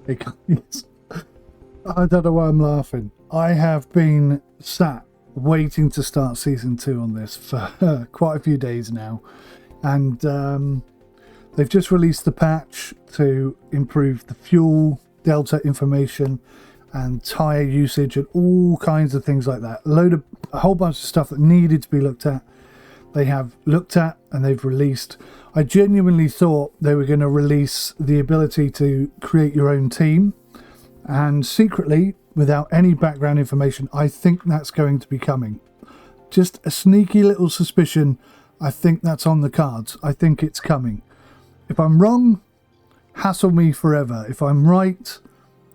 Hey guys, I don't know why I'm laughing. I have been sat waiting to start season 2 on this for quite a few days now, and they've just released the patch to improve the fuel delta information and tire usage and all kinds of things like that. A whole bunch of stuff that needed to be looked at. They have looked at and they've released. I genuinely thought they were going to release the ability to create your own team, and secretly, without any background information, I think that's going to be coming. Just a sneaky little suspicion. I think that's on the cards. I think it's coming. If I'm wrong, hassle me forever. If I'm right,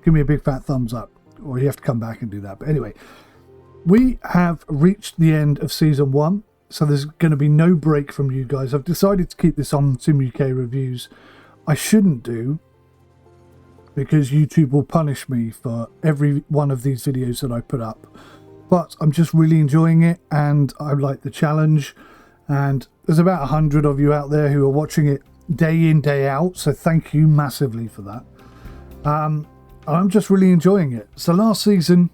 give me a big fat thumbs up, or you have to come back and do that. But anyway, we have reached the end of season 1. So there's going to be no break from you guys. I've decided to keep this on 𝐬𝐂𝐕𝐈𝐄𝐬 reviews. I shouldn't do, because YouTube will punish me for every one of these videos that I put up. But I'm just really enjoying it, and I like the challenge. And there's about 100 of you out there who are watching it day in, day out. So thank you massively for that. I'm just really enjoying it. So last season,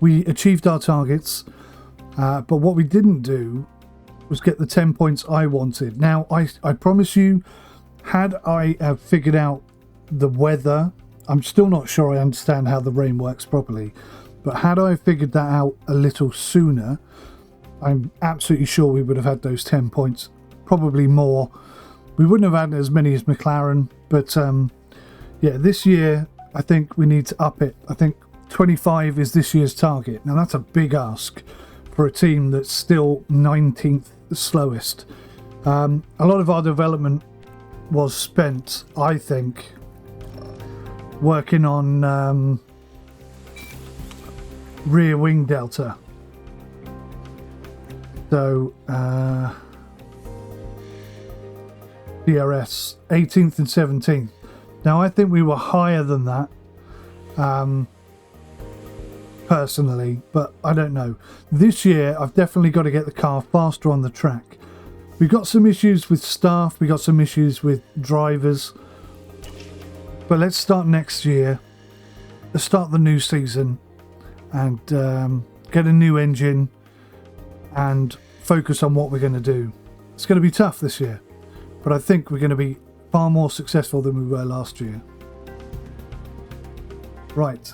we achieved our targets. But what we didn't do was get the 10 points I wanted. Now, I promise you, had I have figured out the weather, I'm still not sure I understand how the rain works properly, but had I figured that out a little sooner, I'm absolutely sure we would have had those 10 points, probably more. We wouldn't have had as many as McLaren, but yeah, this year, I think we need to up it. I think 25 is this year's target. Now, that's a big ask for a team that's still 19th slowest. A lot of our development was spent, I think, working on rear wing delta. So DRS 18th and 17th. Now I think we were higher than that, personally, but I don't know. This year I've definitely got to get the car faster on the track. We've got some issues with staff, we got some issues with drivers, but let's start next year. Let's start the new season and get a new engine and focus on what we're going to do. It's going to be tough this year, but I think we're going to be far more successful than we were last year. Right.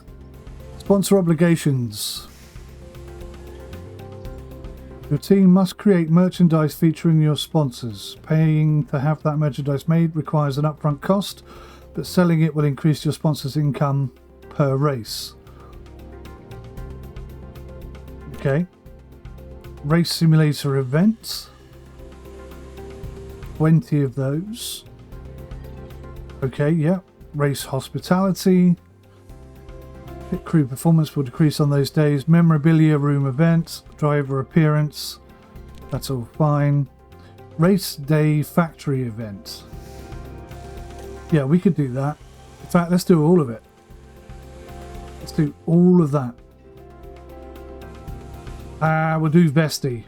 Sponsor obligations. Your team must create merchandise featuring your sponsors. Paying to have that merchandise made requires an upfront cost, but selling it will increase your sponsor's income per race. Okay. Race simulator events. 20 of those. Okay, yeah. Race hospitality. Pit crew performance will decrease on those days. Memorabilia room event. Driver appearance. That's all fine. Race day factory event. Yeah, we could do that. In fact, let's do all of it. Let's do all of that. We'll do 𝗦𝘂𝗧𝐷𝐻𝐸.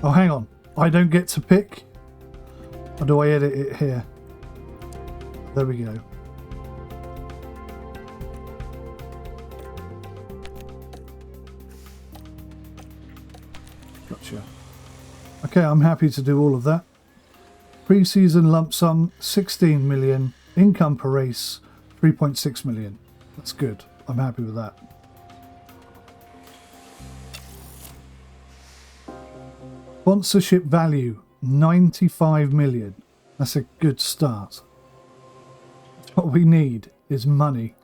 Oh, hang on. I don't get to pick? Or do I edit it here? There we go. Gotcha. Okay, I'm happy to do all of that. Pre-season lump sum, 16 million. Income per race, 3.6 million. That's good. I'm happy with that. Sponsorship value, 95 million. That's a good start. What we need is money.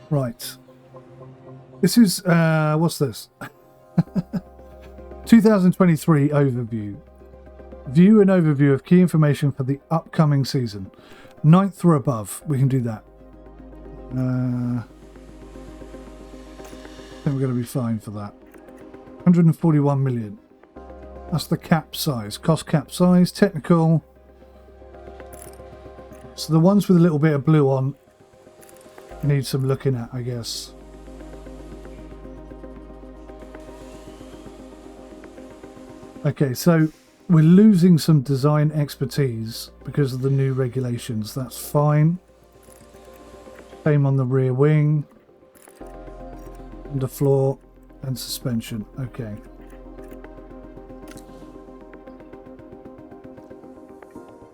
Right. This is, what's this? 2023 overview. View an overview of key information for the upcoming season. 9th or above. We can do that. I think we're going to be fine for that. 141 million. That's the cap size. Cost cap size. Technical. So the ones with a little bit of blue on need some looking at, I guess. Okay, so we're losing some design expertise because of the new regulations. That's fine. Same on the rear wing, underfloor, and suspension. Okay.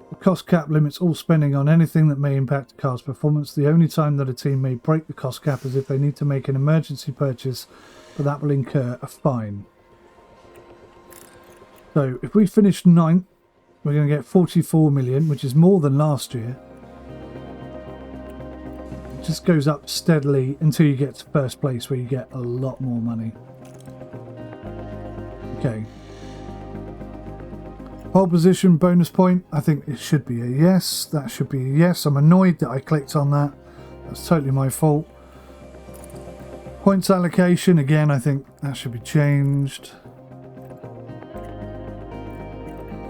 The cost cap limits all spending on anything that may impact the car's performance. The only time that a team may break the cost cap is if they need to make an emergency purchase, but that will incur a fine. So if we finish 9th, we're going to get 44 million, which is more than last year. It just goes up steadily until you get to first place, where you get a lot more money. Okay. Pole position bonus point. I think it should be a yes. That should be a yes. I'm annoyed that I clicked on that. That's totally my fault. Points allocation. Again, I think that should be changed.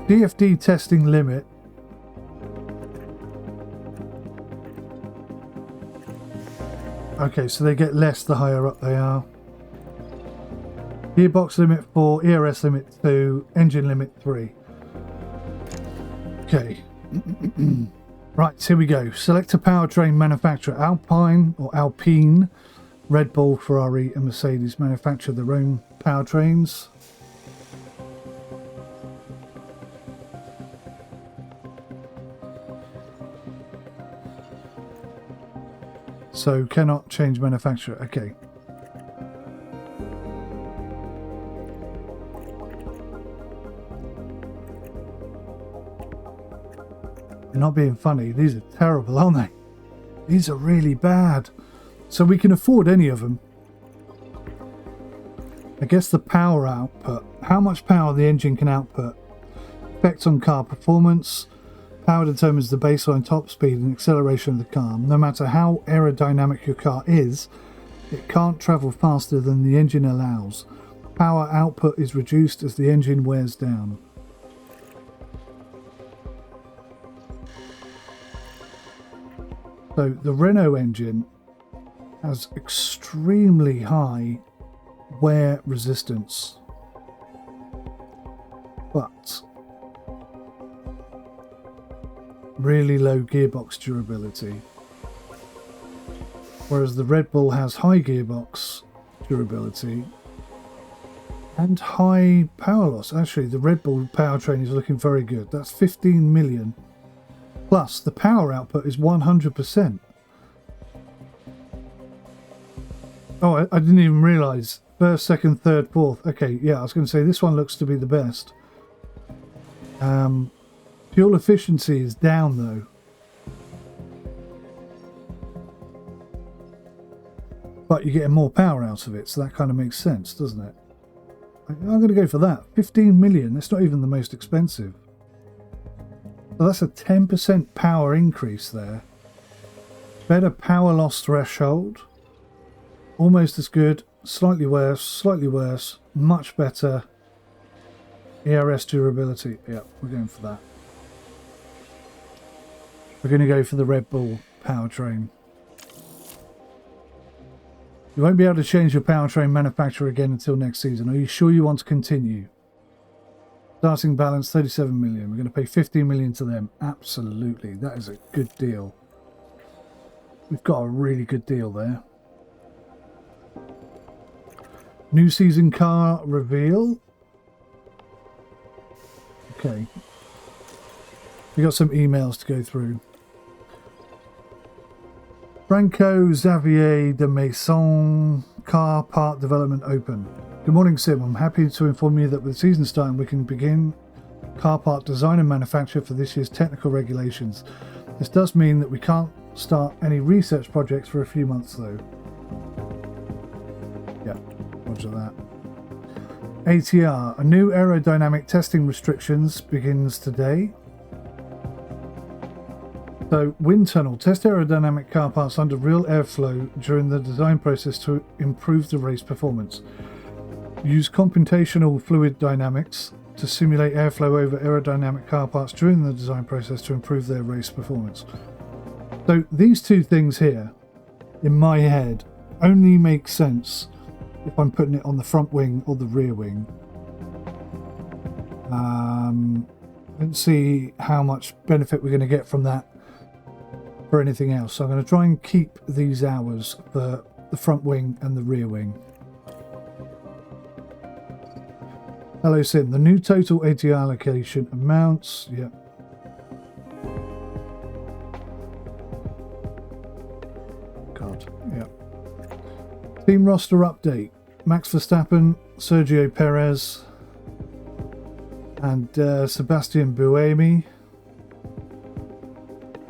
DFD testing limit. Okay, so they get less the higher up they are. Gearbox limit 4, ERS limit 2, engine limit 3. Okay. Right, here we go. Select a powertrain manufacturer. Alpine, Red Bull, Ferrari and Mercedes manufacture their own powertrains. So cannot change manufacturer. Okay. They're not being funny. These are terrible, aren't they? These are really bad. So we can afford any of them. I guess the power output. How much power the engine can output. Effects on car performance. Power determines the baseline top speed and acceleration of the car. No matter how aerodynamic your car is, it can't travel faster than the engine allows. Power output is reduced as the engine wears down. So the Renault engine has extremely high wear resistance, but really low gearbox durability, whereas the Red Bull has high gearbox durability and high power loss. Actually, the Red Bull powertrain is looking very good. That's 15 million, plus the power output is 100%. Oh, I didn't even realise. First, second, third, fourth. Okay, yeah, I was going to say this one looks to be the best. Fuel efficiency is down though. But you're getting more power out of it, so that kind of makes sense, doesn't it? I'm going to go for that. 15 million, that's not even the most expensive. So that's a 10% power increase there. Better power loss threshold. Almost as good, slightly worse, much better. ERS durability, yeah, we're going for that. We're going to go for the Red Bull powertrain. You won't be able to change your powertrain manufacturer again until next season. Are you sure you want to continue? Starting balance 37 million. We're going to pay 15 million to them. Absolutely, that is a good deal. We've got a really good deal there. New season car reveal. Okay. We got some emails to go through. 𝗦𝘂𝗯𝘀𝗂 𝗬𝐴 car part development open. Good morning, Sim. I'm happy to inform you that with the season starting, we can begin car part design and manufacture for this year's technical regulations. This does mean that we can't start any research projects for a few months, though. Yeah, roger that. ATR, a new aerodynamic testing restrictions begins today. So, wind tunnel. Test aerodynamic car parts under real airflow during the design process to improve the race performance. Use computational fluid dynamics to simulate airflow over aerodynamic car parts during the design process to improve their race performance. So, these two things here, in my head, only make sense if I'm putting it on the front wing or the rear wing. Let's see how much benefit we're going to get from that for anything else. So I'm going to try and keep these hours for the front wing and the rear wing. Hello Sim, the new total ATI allocation amounts, yep. God, yep. Team roster update. Max Verstappen, Sergio Perez, and Sebastian Buemi.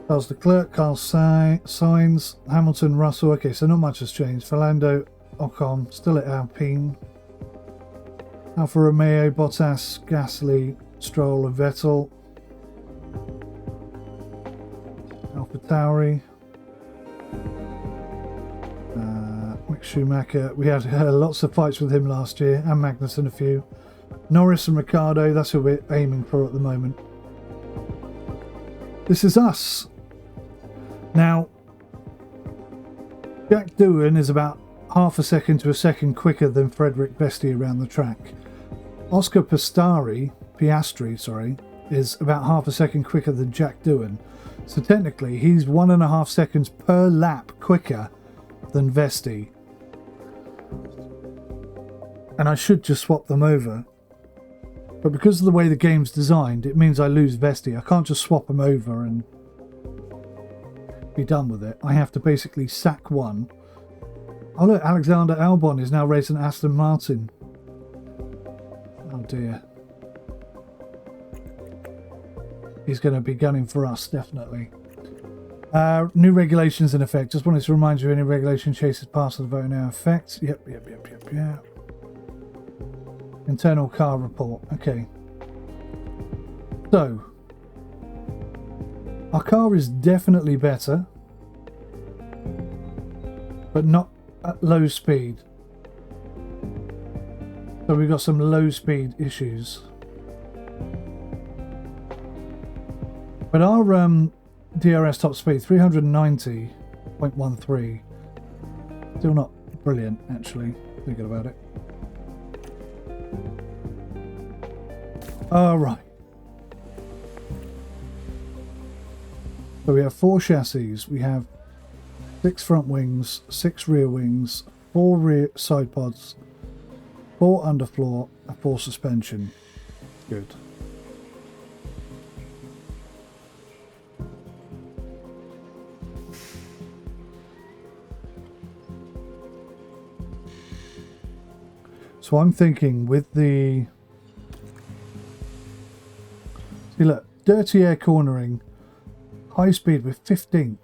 Charles Leclerc, Carl Sainz, Hamilton, Russell. Okay, so not much has changed. Fernando Ocon still at Alpine. Alfa Romeo, Bottas, Gasly, Stroll and Vettel. Alfa Tauri. Mick Schumacher. We had lots of fights with him last year, and Magnussen a few. Norris and Ricciardo, that's who we're aiming for at the moment. This is us. Now, Jack Doohan is about half a second to a second quicker than Frederick Vesti around the track. Oscar Piastri, is about half a second quicker than Jack Doohan. So technically, he's 1.5 seconds per lap quicker than Vesti. And I should just swap them over. But because of the way the game's designed, it means I lose Vesti. I can't just swap them over and be done with it. I have to basically sack one. Oh look, Alexander Albon is now racing Aston Martin. Oh dear. He's going to be gunning for us, definitely. New regulations in effect. Just wanted to remind you, any regulation chases past the vote now effect. Yep. Internal car report. Okay. So, our car is definitely better, but not at low speed. So we've got some low speed issues. But our DRS top speed, 390.13. Still not brilliant, actually, thinking about it. Alright. So we have 4 chassis. We have 6 front wings, 6 rear wings, 4 rear side pods, 4 underfloor, and 4 suspension. Good. So I'm thinking with the... See, look, dirty air cornering, high speed with 15,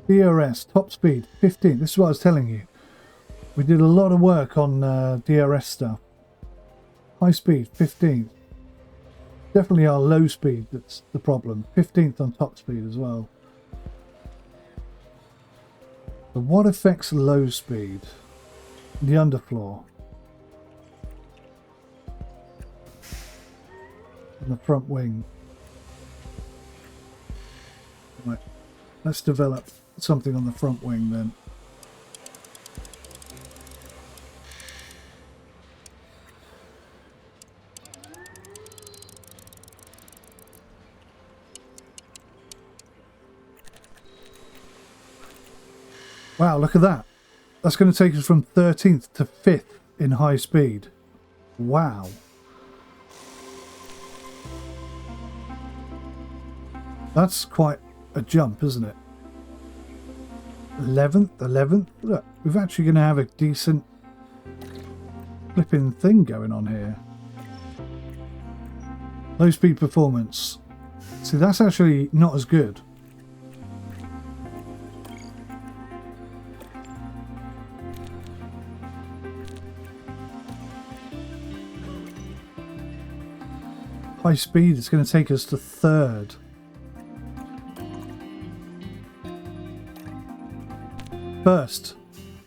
DRS, top speed, 15. This is what I was telling you. We did a lot of work on DRS stuff. High speed, 15. Definitely our low speed that's the problem. 15th on top speed as well. So what affects low speed? The underfloor. And the front wing. Right. Let's develop something on the front wing then. Wow, look at that. That's going to take us from 13th to 5th in high speed. Wow. That's quite a jump, isn't it? 11th. Look, we're actually going to have a decent flipping thing going on here. Low speed performance. See, that's actually not as good. High speed is going to take us to 3rd. First.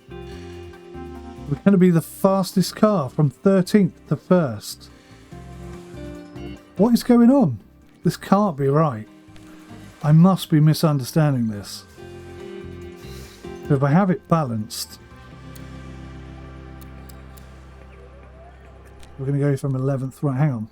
We're going to be the fastest car from 13th to 1st. What is going on? This can't be right. I must be misunderstanding this. So if I have it balanced, we're going to go from 11th. Right, hang on.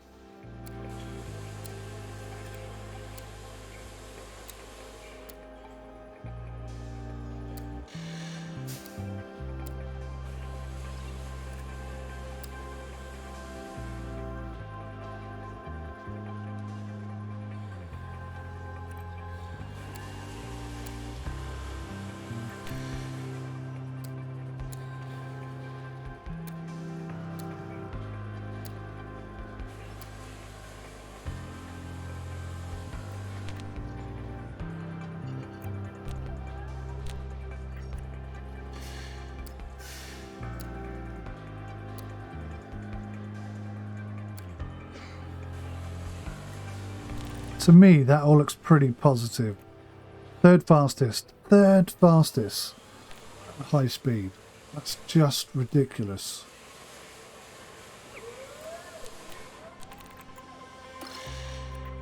To me, that all looks pretty positive. Third fastest high speed. That's just ridiculous.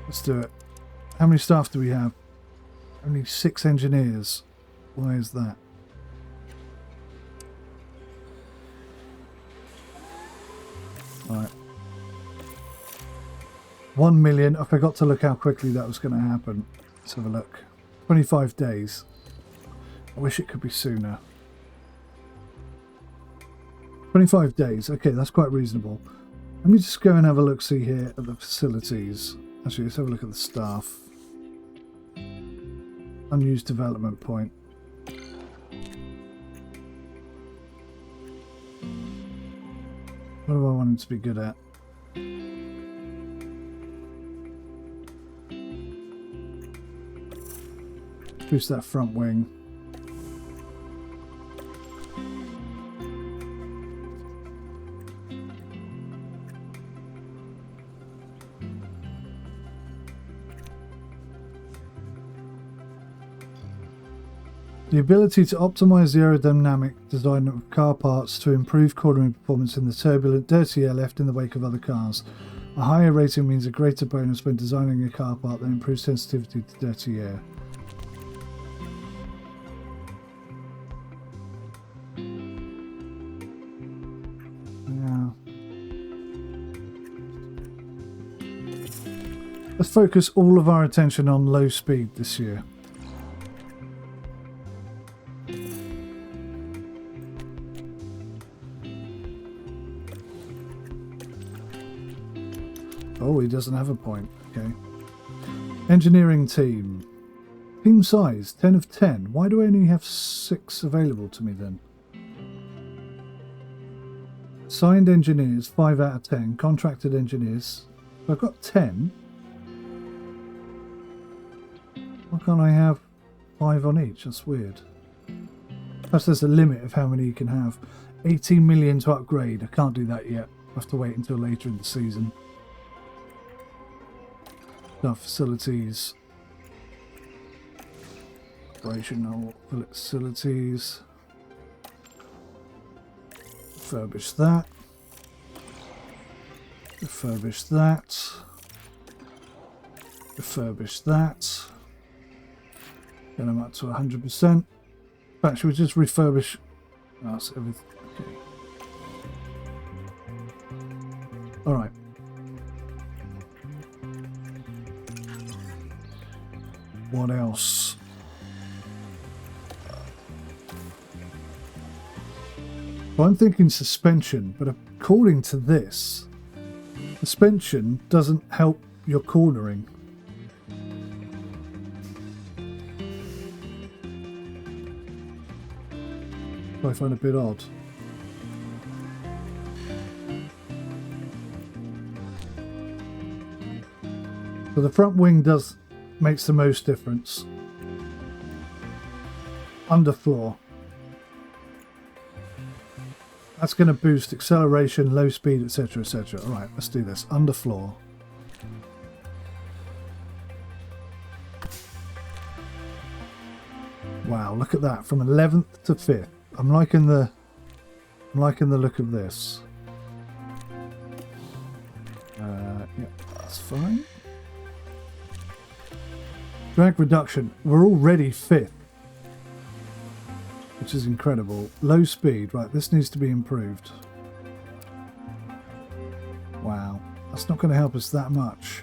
Let's do it. How many staff do we have? Only 6 engineers. Why is that? Right. 1 million. I forgot to look how quickly that was going to happen. Let's have a look. 25 days. I wish it could be sooner. 25 days. Okay, that's quite reasonable. Let me just go and have a look-see here at the facilities. Actually, let's have a look at the staff. Unused development point. What do I want him to be good at? Boost that front wing. The ability to optimize the aerodynamic design of car parts to improve cornering performance in the turbulent, dirty air left in the wake of other cars. A higher rating means a greater bonus when designing a car part that improves sensitivity to dirty air. Yeah. Let's focus all of our attention on low speed this year. Oh, he doesn't have a point. Okay. Engineering team. Team size, 10 of 10. Why do I only have 6 available to me then? Signed engineers, 5 out of 10. Contracted engineers. I've got 10. Why can't I have 5 on each? That's weird. Perhaps there's a limit of how many you can have. 18 million to upgrade. I can't do that yet. I have to wait until later in the season. Facilities, operational facilities, refurbish that, refurbish that, refurbish that, get them up to 100%. In fact, should we just refurbish? Oh, that's everything. Okay. All right. What else? Well, I'm thinking suspension, but according to this, suspension doesn't help your cornering. I find a bit odd. So the front wing makes the most difference. Underfloor. That's going to boost acceleration, low speed, etc, etc. All right, let's do this. Underfloor. Wow, look at that, from 11th to 5th. I'm liking the look of this. Yeah, that's fine. Drag reduction, we're already 5th, which is incredible. Low speed, right, this needs to be improved. Wow, that's not going to help us that much.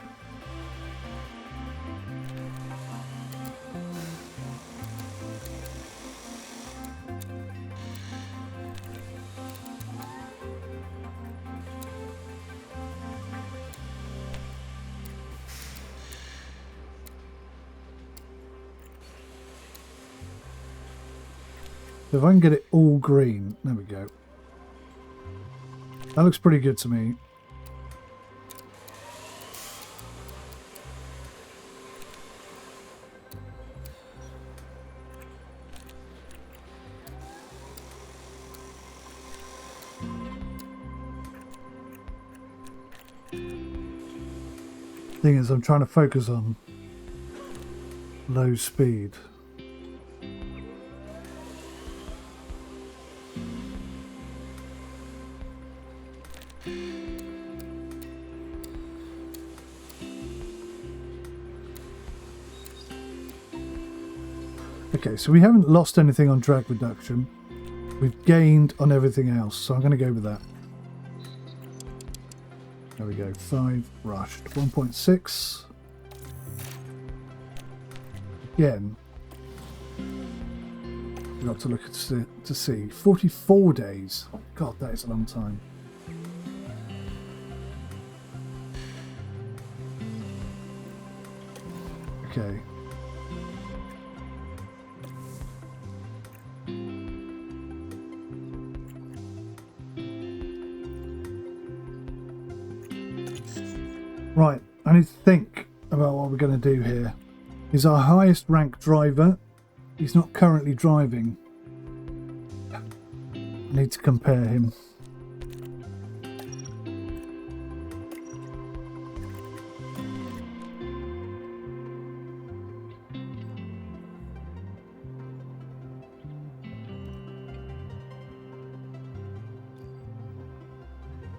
So if I can get it all green, there we go. That looks pretty good to me. Thing is, I'm trying to focus on low speed. Okay, so we haven't lost anything on drag reduction. We've gained on everything else, so I'm going to go with that. There we go, 5 rushed, 1.6. Again, we've got to look at to see 44 days. God, that is a long time. Okay. Right, I need to think about what we're going to do here. He's our highest ranked driver. He's not currently driving. I need to compare him.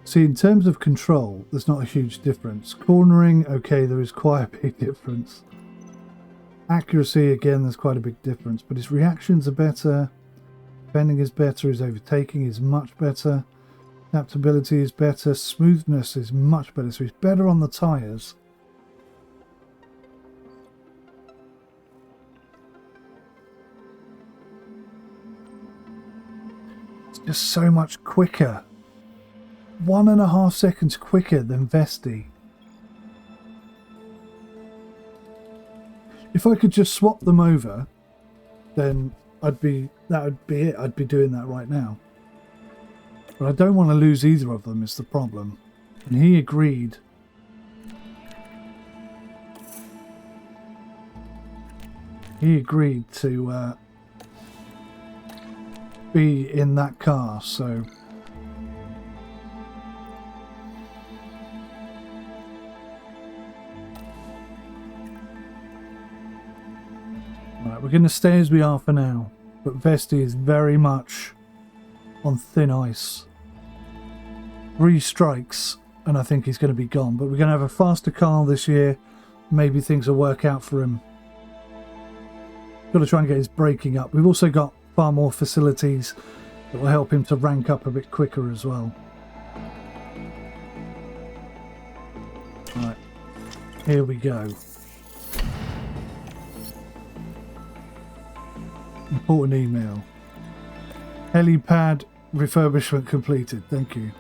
See, in terms of control, there's not a huge difference. Cornering, okay, there is quite a big difference. Accuracy, again, there's quite a big difference. But his reactions are better. Bending is better. His overtaking is much better. Adaptability is better. Smoothness is much better. So he's better on the tyres. It's just so much quicker. 1.5 seconds quicker than 𝗦𝘂𝗧. If I could just swap them over, then that would be it. I'd be doing that right now. But I don't want to lose either of them is the problem. And he agreed. He agreed to be in that car, so we're going to stay as we are for now, but 𝗦𝘂𝗧 is very much on thin ice. 3 strikes and I think he's going to be gone, but we're going to have a faster car this year. Maybe things will work out for him. Got to try and get his braking up. We've also got far more facilities that will help him to rank up a bit quicker as well. Right, here we go. Important email. Helipad refurbishment completed. Thank you.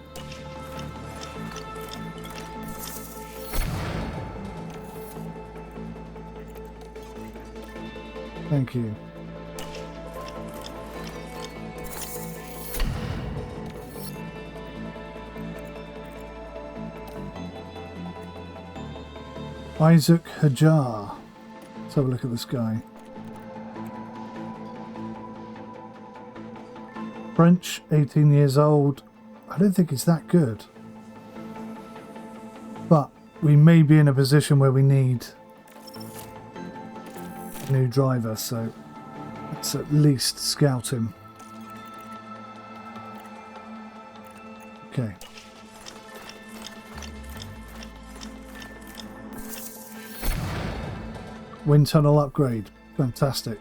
Thank you. Isaac Hajar. Let's have a look at this guy. French, 18 years old. I don't think it's that good. But we may be in a position where we need a new driver, so let's at least scout him. Okay. Wind tunnel upgrade. Fantastic.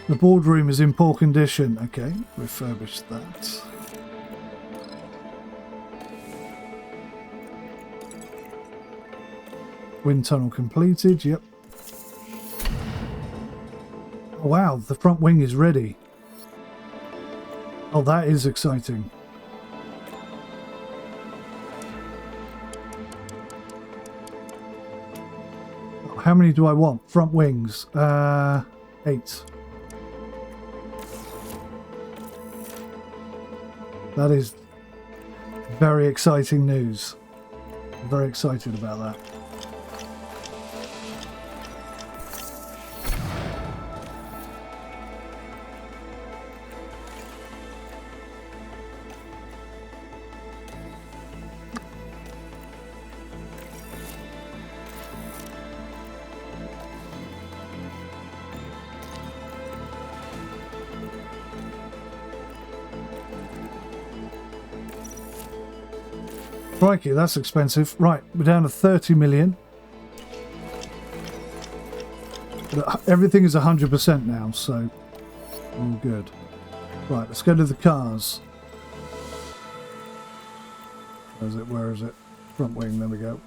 The boardroom is in poor condition. Okay, refurbish that. Wind tunnel completed, yep. Wow, the front wing is ready. Oh, that is exciting. How many do I want? Front wings. 8. That is very exciting news. I'm very excited about that. Crikey, that's expensive. Right, we're down to 30 million. Everything is 100% now, so all good. Right, let's go to the cars. Where is it? Where is it? Front wing, there we go.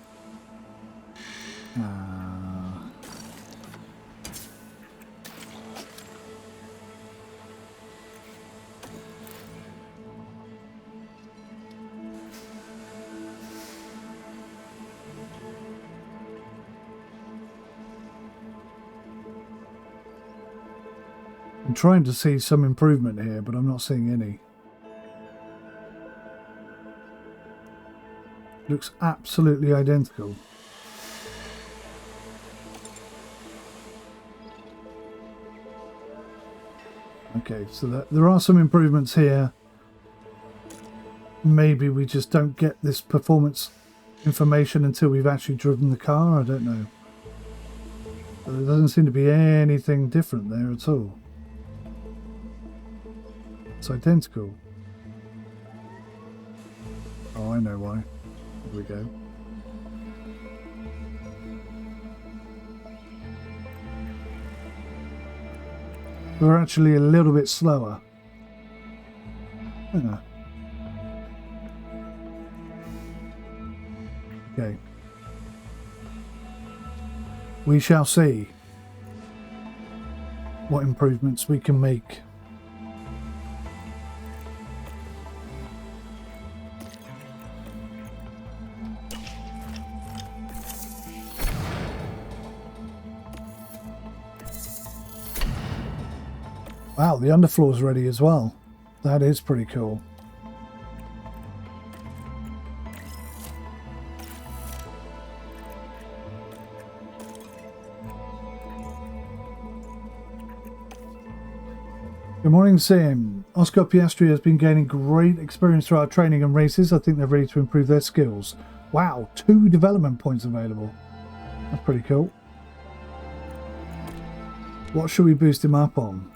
I'm trying to see some improvement here, but I'm not seeing any. Looks absolutely identical. Okay, so there are some improvements here. Maybe we just don't get this performance information until we've actually driven the car. I don't know. But there doesn't seem to be anything different there at all. It's identical. Oh, I know why. Here we go. We're actually a little bit slower. Yeah. Okay. We shall see what improvements we can make. Wow, the underfloor's ready as well. That is pretty cool. Good morning, Sim. Oscar Piastri has been gaining great experience through our training and races. I think they're ready to improve their skills. Wow, 2 development points available. That's pretty cool. What should we boost him up on?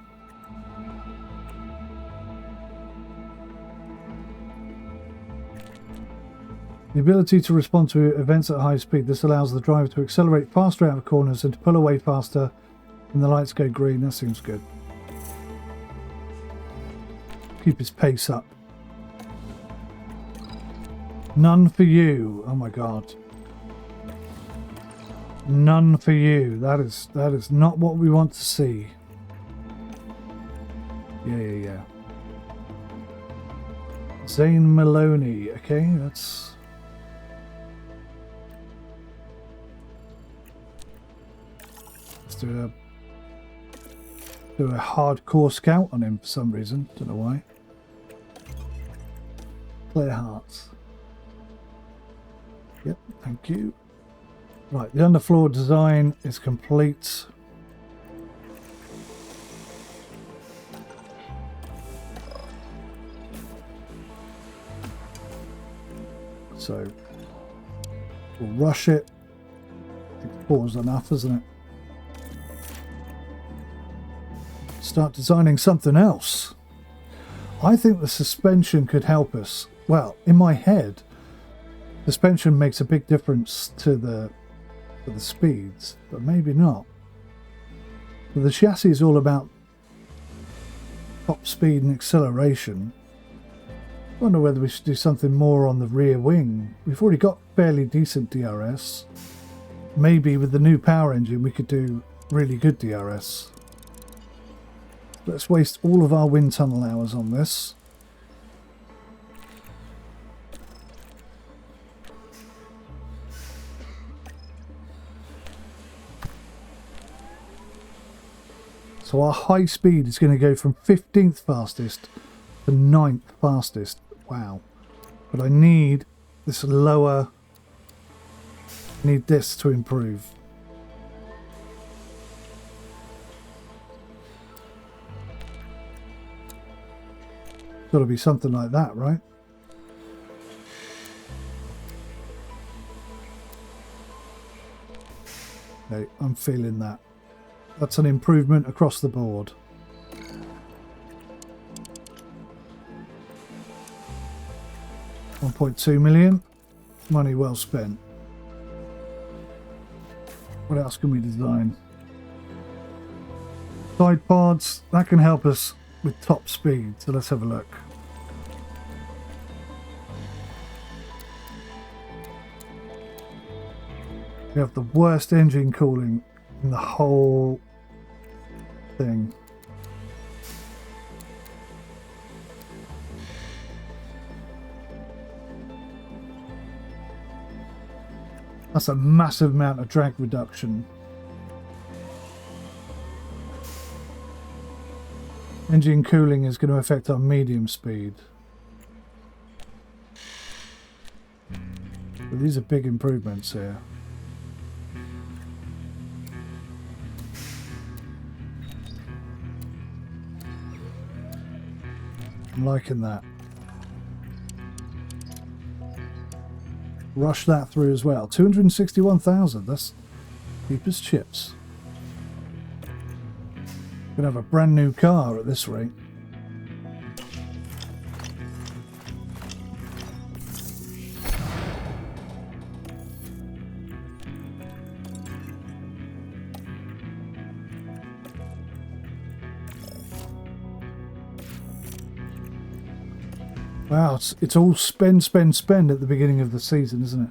The ability to respond to events at high speed. This allows the driver to accelerate faster out of corners and to pull away faster when the lights go green. That seems good. Keep his pace up. None for you. Oh my god. None for you. That is not what we want to see. Yeah. Zane Maloney. Okay, that's... Do a hardcore scout on him for some reason. Don't know why. Clear hearts. Yep, thank you. Right, the underfloor design is complete. So we'll rush it. I think 4 is enough, isn't it? Start designing something else. I think the suspension could help us. Well, in my head, suspension makes a big difference to the speeds, but maybe not. But the chassis is all about top speed and acceleration. I wonder whether we should do something more on the rear wing. We've already got fairly decent DRS. Maybe with the new power engine we could do really good DRS. Let's waste all of our wind tunnel hours on this. So our high speed is going to go from 15th fastest to 9th fastest. Wow. But I need this lower... I need this to improve. Got to be something like that, right? Okay, I'm feeling that. That's an improvement across the board. $1.2 million. money well spent. What else can we design? Side pods, that can help us with top speed, so let's have a look. We have the worst engine cooling in the whole thing. That's a massive amount of drag reduction. Engine cooling is going to affect our medium speed. But these are big improvements here. I'm liking that. Rush that through as well. 261,000. That's cheap as chips. Gonna have a brand new car at this rate. Wow, it's all spend, spend, spend at the beginning of the season, isn't it?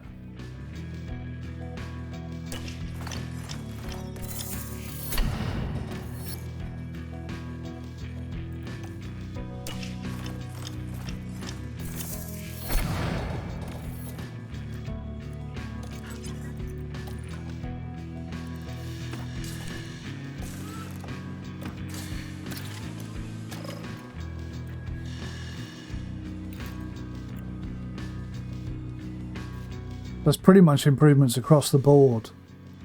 There's pretty much improvements across the board.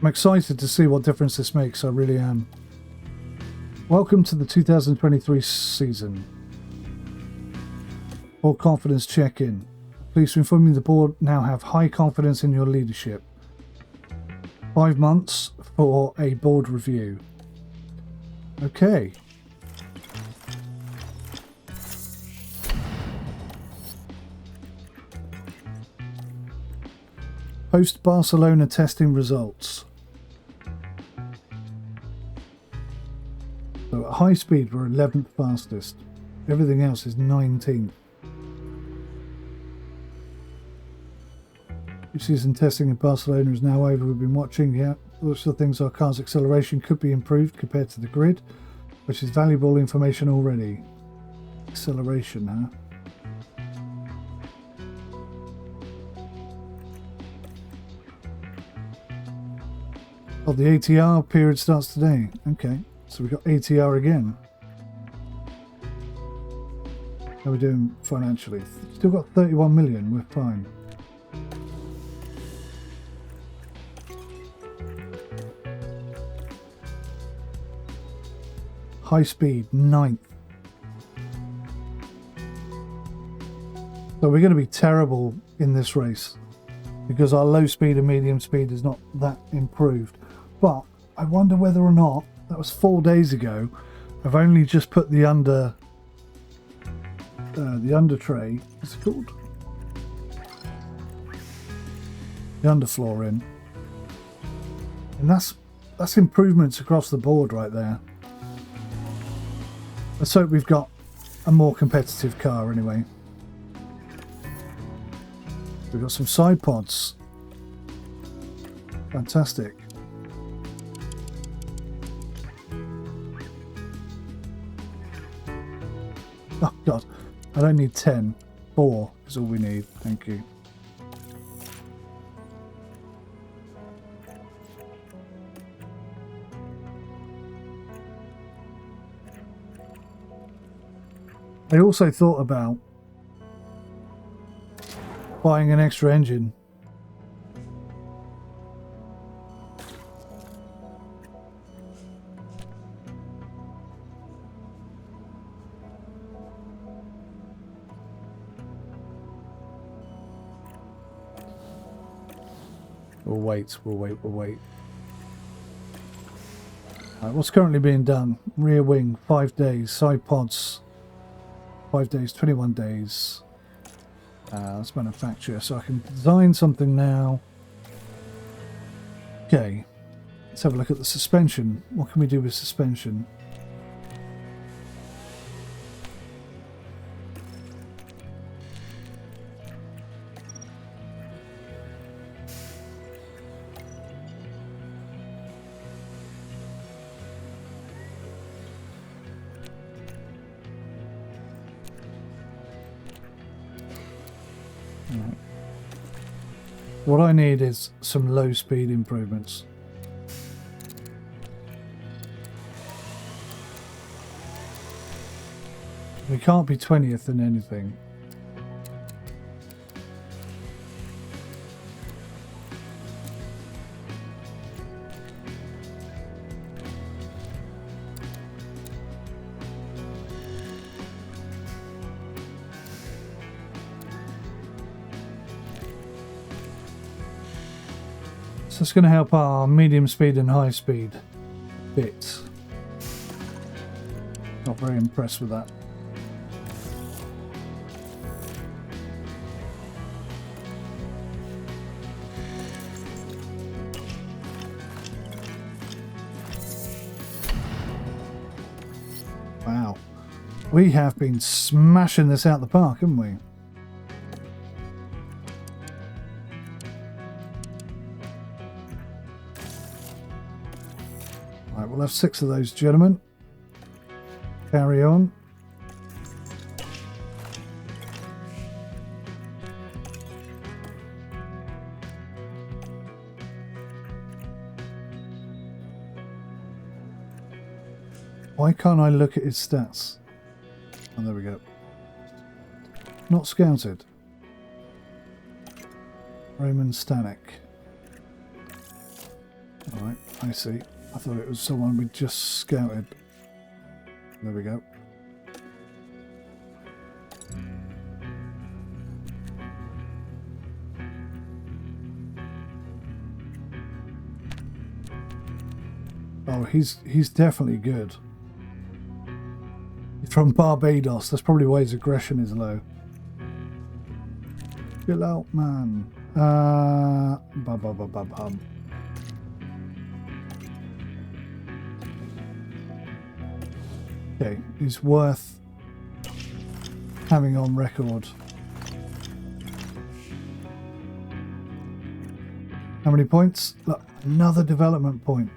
I'm excited to see what difference this makes, I really am. Welcome to the 2023 season. Board confidence check-in. Pleased to inform you the board now have high confidence in your leadership. 5 months for a board review. Okay. Post-Barcelona testing results. So at high speed we're 11th fastest. Everything else is 19th. Season testing in Barcelona is now over. We've been watching here. Lots of things, our car's acceleration could be improved compared to the grid, which is valuable information already. Acceleration, huh? Oh, the ATR period starts today. Okay, so we've got ATR again. How are we doing financially? Still got 31 million, we're fine. High speed, 9th. So we're going to be terrible in this race because our low speed and medium speed is not that improved. But I wonder whether or not, that was 4 days ago, I've only just put the under tray, what's it called? The underfloor in. And that's improvements across the board right there. Let's hope we've got a more competitive car anyway. We've got some side pods. Fantastic. Oh god, I don't need 10. 4 is all we need. Thank you. I also thought about buying an extra engine. We'll wait. Right, what's currently being done? Rear wing, 5 days. Side pods, 5 days, 21 days. Let's manufacture. So I can design something now. Okay. Let's have a look at the suspension. What can we do with suspension? Right. What I need is some low speed improvements. We can't be 20th in anything. So it's going to help our medium speed and high speed bits. Not very impressed with that. Wow, we have been smashing this out the park, haven't we? Right, we'll have 6 of those, gentlemen. Carry on. Why can't I look at his stats? Oh, there we go. Not scouted. Roman Stanek. Alright, I see. I thought it was someone we just scouted. There we go. Oh, he's definitely good. From Barbados. That's probably why his aggression is low. Chill out, man. Okay, he's worth having on record. How many points? Look, another development point.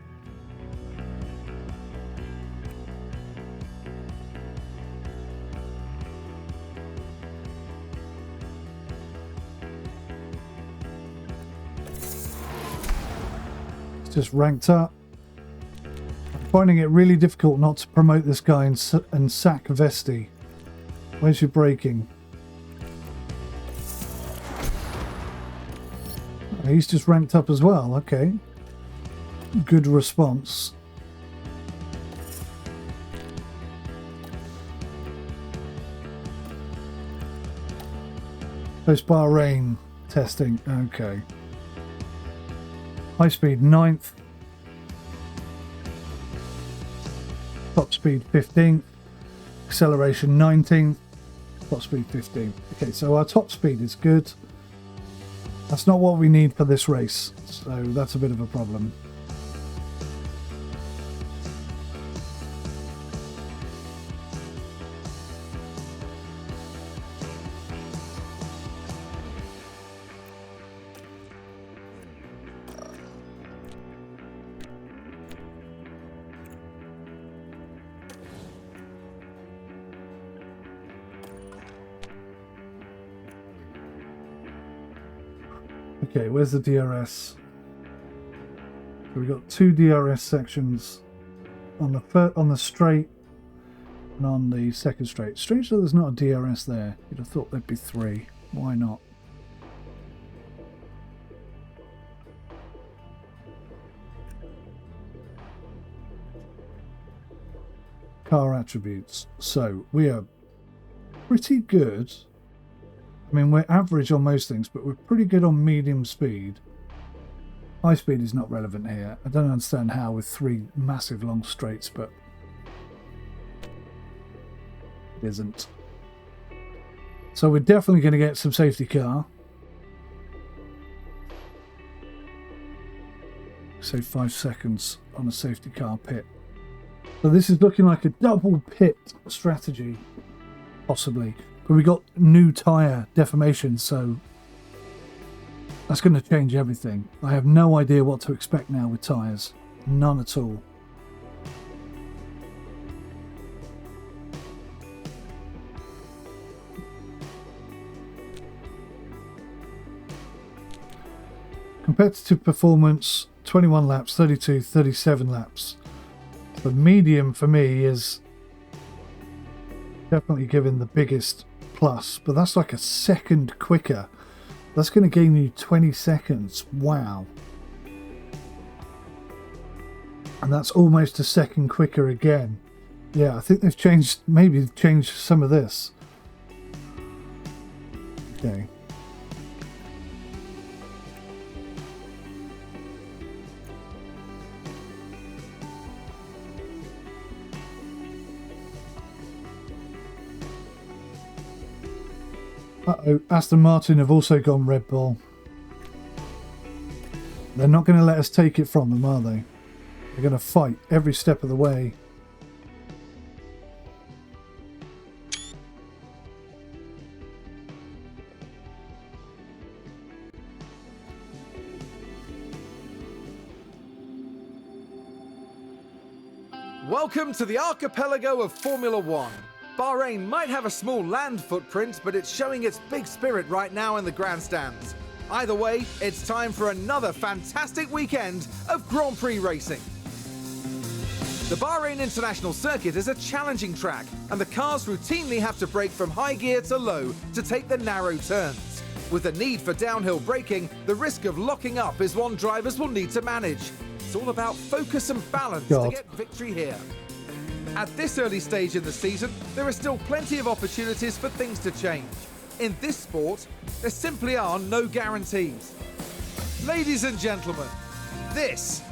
Just ranked up. I'm finding it really difficult not to promote this guy and sack 𝗦𝘂𝗬𝗂𝗍. Where's your braking? He's just ranked up as well. Okay. Good response. Post Bahrain testing. Okay. High speed 9th, top speed 15th, acceleration 19th, top speed 15th. Okay, so our top speed is good. That's not what we need for this race, so that's a bit of a problem. Okay, where's the DRS? So we've got 2 DRS sections on the straight and on the second straight. Strange that there's not a DRS there. You'd have thought there'd be 3. Why not? Car attributes. So we are pretty good. I mean, we're average on most things, but we're pretty good on medium speed. High speed is not relevant here. I don't understand how with 3 massive long straights, but it isn't. So we're definitely going to get some safety car. Say 5 seconds on a safety car pit. So this is looking like a double pit strategy, possibly. But we got new tyre deformation, so that's going to change everything. I have no idea what to expect now with tyres. None at all. Competitive performance, 21 laps, 32, 37 laps. The medium for me is definitely giving the biggest plus, but that's like a second quicker. That's going to gain you 20 seconds. Wow. And that's almost a second quicker again. Yeah, I think they've changed, maybe changed some of this. Okay. Uh-oh, Aston Martin have also gone Red Bull. They're not going to let us take it from them, are they? They're going to fight every step of the way. Welcome to the archipelago of Formula One. Bahrain might have a small land footprint, but it's showing its big spirit right now in the grandstands. Either way, it's time for another fantastic weekend of Grand Prix racing. The Bahrain International Circuit is a challenging track, and the cars routinely have to brake from high gear to low to take the narrow turns. With the need for downhill braking, the risk of locking up is one drivers will need to manage. It's all about focus and balance to get victory here. At this early stage in the season, there are still plenty of opportunities for things to change. In this sport, there simply are no guarantees. Ladies and gentlemen, this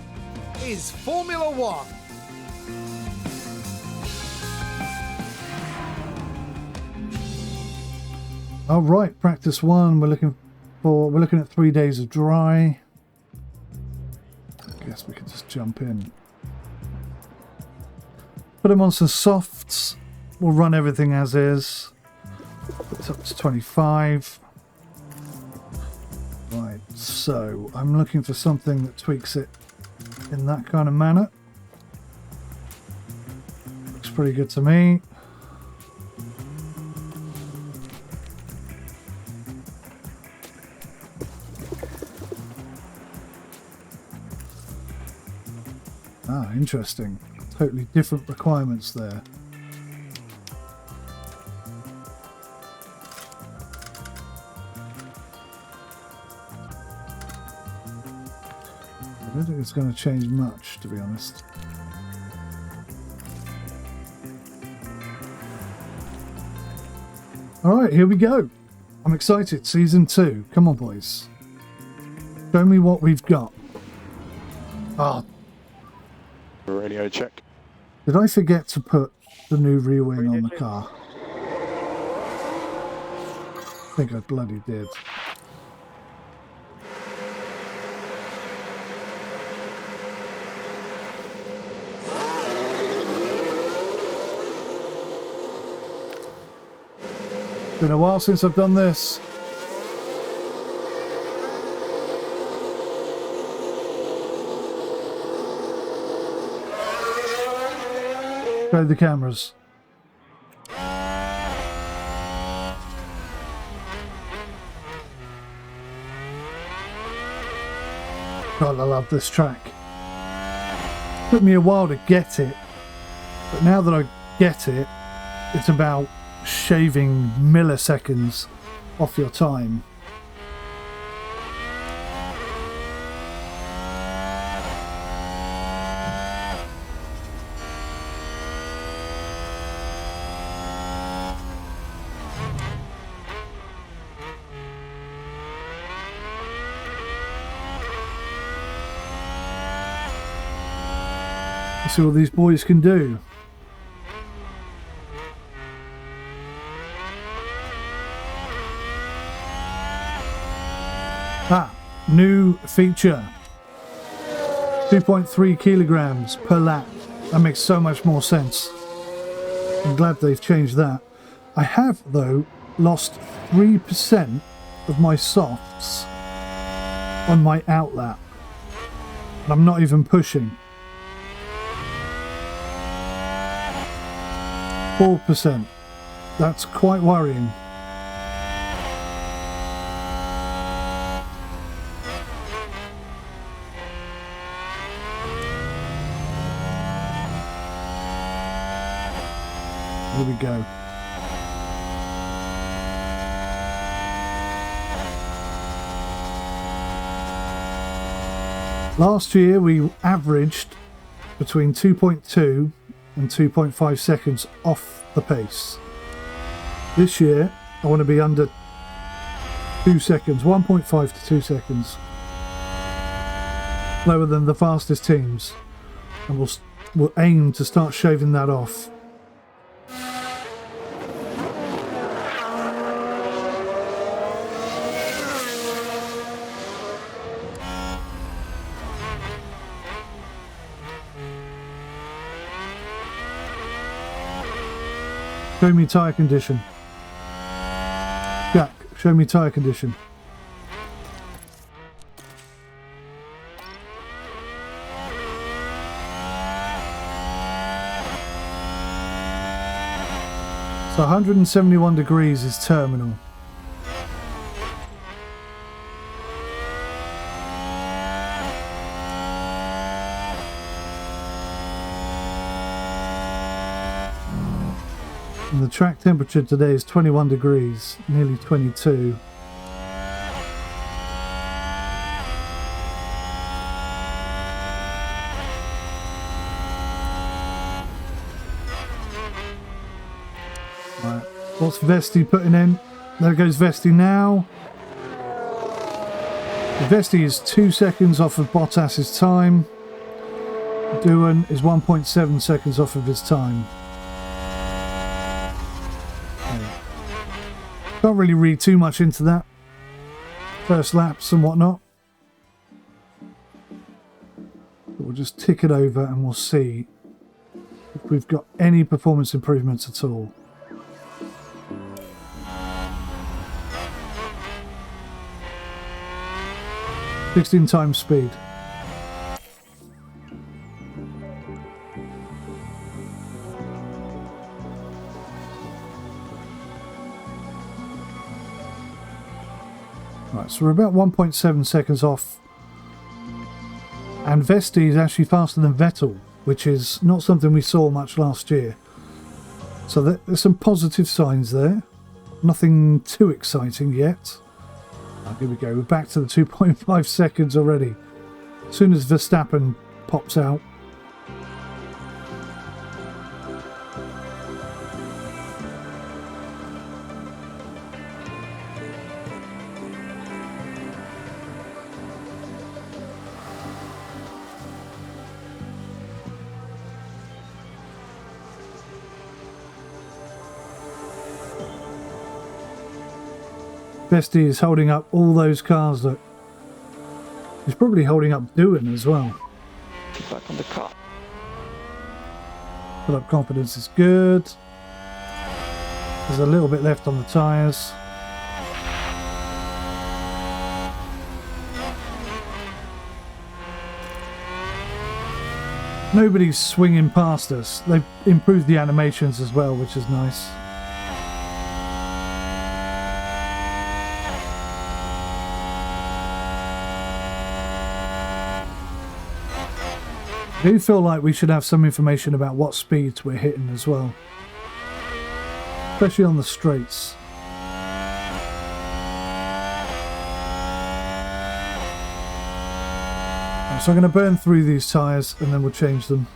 is Formula One. All right, practice one. We're looking at 3 days of dry. I guess we could just jump in. Put them on some softs. We'll run everything as is. It's up to 25. Right, so I'm looking for something that tweaks it in that kind of manner. Looks pretty good to me. Ah, interesting. Totally different requirements there. I don't think it's going to change much, to be honest. Alright, here we go. I'm excited. Season 2. Come on, boys. Show me what we've got. Ah. Radio check. Did I forget to put the new rear wing on the car? I think I bloody did. Been a while since I've done this. Show the cameras. God, I love this track. Took me a while to get it, but now that I get it, it's about shaving milliseconds off your time. Let's see what these boys can do. New feature. 2.3 kilograms per lap. That makes so much more sense. I'm glad they've changed that. I have, though, lost 3% of my softs on my outlap. And I'm not even pushing. 4%. That's quite worrying. Here we go. Last year we averaged between 2.2 and 2.5 seconds off the pace. This year I want to be under 2 seconds, 1.5 to 2 seconds. Lower than the fastest teams. And we'll aim to start shaving that off. Show me tyre condition. Jack, show me tyre condition. So 171 degrees is terminal. And the track temperature today is 21 degrees, nearly 22. Right, what's 𝗦𝘂𝗧 putting in? There goes 𝗦𝘂𝗧 now. 𝗦𝘂𝗧 is 2 seconds off of Bottas's time. 𝐷𝐿 is 1.7 seconds off of his time. Can't really read too much into that. First laps and whatnot. But we'll just tick it over and we'll see if we've got any performance improvements at all. "16 times speed." Right, so we're about 1.7 seconds off. And 𝗦𝘂𝗧 is actually faster than Vettel, which is not something we saw much last year. So there's some positive signs there. Nothing too exciting yet. Oh, here we go, we're back to the 2.5 seconds already. As soon as Verstappen pops out. 𝗦𝘂𝗧 is holding up all those cars. Look, he's probably holding up 𝐷𝐿 as well. Get back on the car. Fill up confidence is good. There's a little bit left on the tyres. Nobody's swinging past us. They've improved the animations as well, which is nice. I do feel like we should have some information about what speeds we're hitting as well, especially on the straights. So I'm going to burn through these tyres and then we'll change them.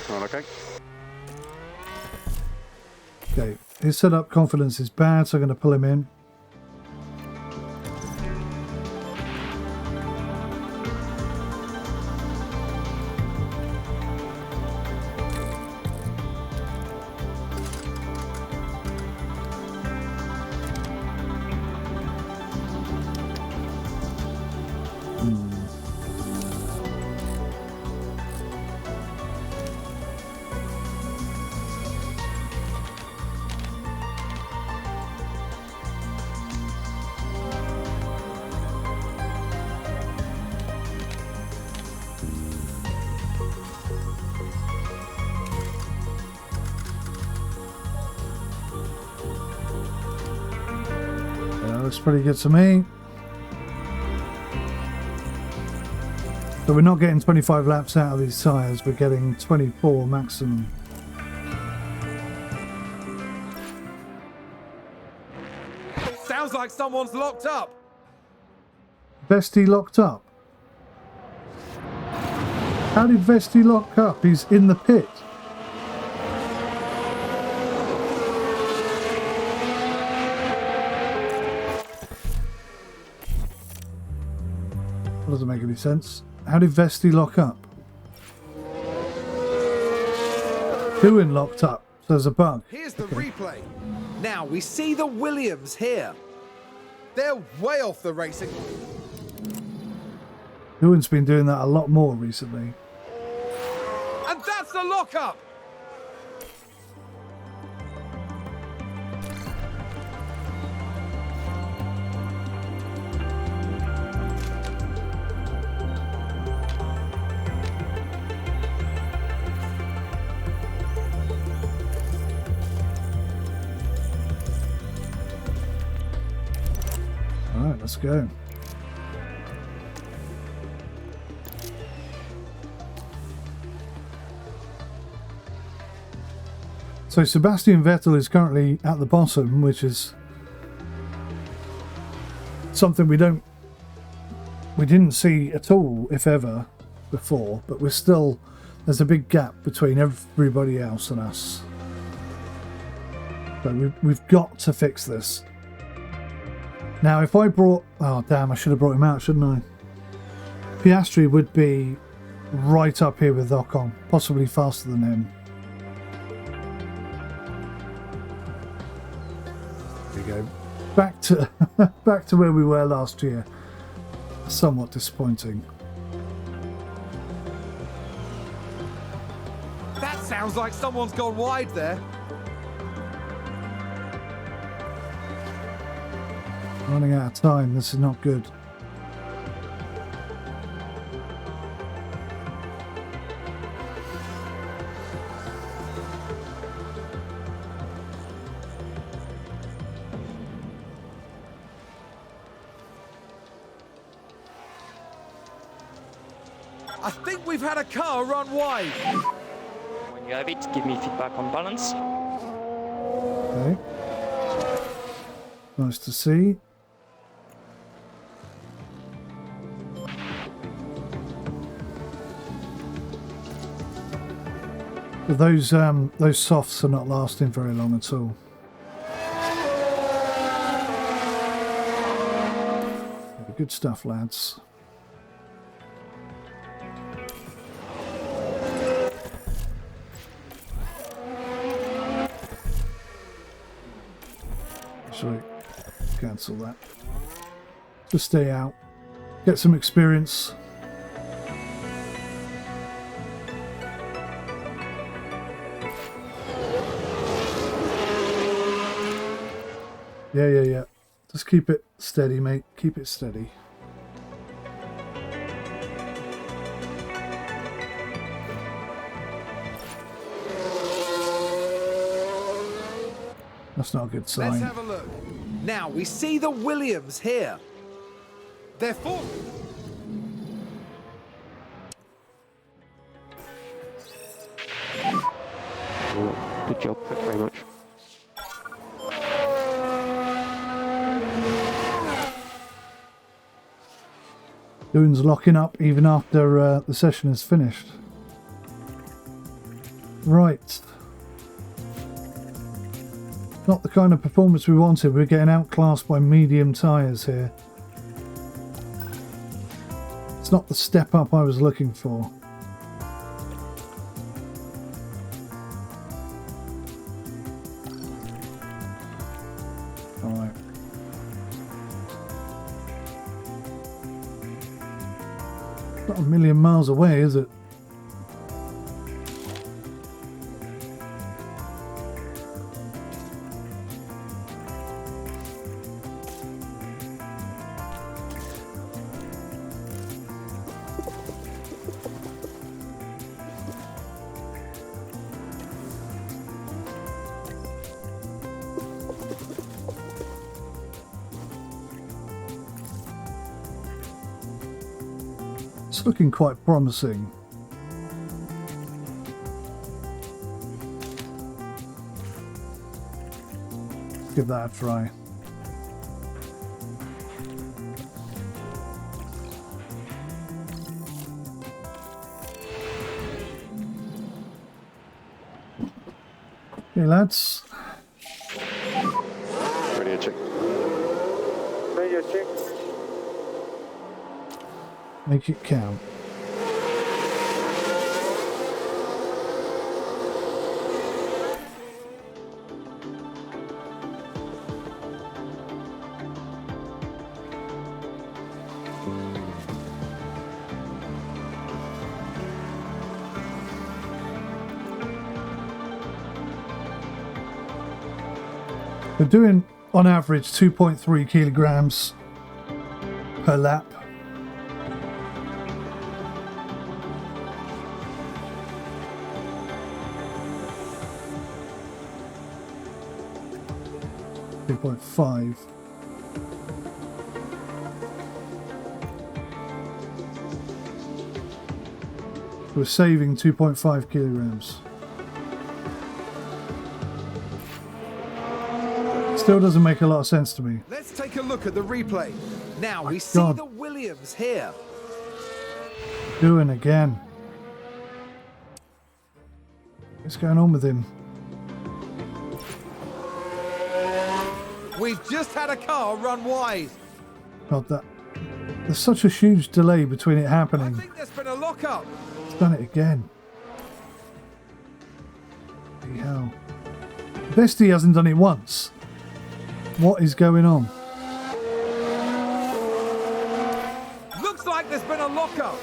All okay. Okay, his setup confidence is bad, so I'm going to pull him in. Looks pretty good to me. So we're not getting 25 laps out of these tyres, we're getting 24 maximum. Sounds like someone's locked up. 𝗦𝘂𝗧 locked up? How did 𝗦𝘂𝗧 lock up? He's in the pit. Doesn't make any sense. How did 𝗦𝘂𝗧 lock up? 𝐾𝐸 locked up. So there's a bug. Here's the replay. Now we see the Williams here. They're way off the racing. 𝐾𝐸's been doing that a lot more recently. And that's the lockup. Alright, let's go. So Sebastian Vettel is currently at the bottom, which is something we didn't see at all, if ever, before, but there's a big gap between everybody else and us. So we've got to fix this. Now, if I brought... Oh, damn, I should have brought him out, shouldn't I? Piastri would be right up here with Ocon, possibly faster than him. There we go. Back to, back to where we were last year. Somewhat disappointing. That sounds like someone's gone wide there. Running out of time, this is not good. I think we've had a car run wide. When you have it, give me feedback on balance. Okay. Nice to see. But those softs are not lasting very long at all. Good stuff, lads. Actually, cancel that. Just stay out. Get some experience. Yeah. Just keep it steady, mate. Keep it steady. That's not a good sign. Let's have a look. Now we see the Williams here. They're fourth. Good job, thank you very much. Doon's locking up even after the session is finished. Not the kind of performance we wanted. We're getting outclassed by medium tyres here. It's not the step up I was looking for. Alright. Not a million miles away, is it? It's looking quite promising. Let's give that a try. Okay, lads. Radio check. Radio check. Make it count. We're doing on average 2.3 kilograms per lap. .5. We're saving 2.5 kilograms. Still doesn't make a lot of sense to me. Let's take a look at the replay. Now we see God. the Williams here. Doing again. What's going on with him? We've just had a car run wide. God, that there's such a huge delay between it I happening. think there's been a lockup. It's done it again. Bloody hell. Best he hasn't done it once. What is going on? Looks like there's been a lockup.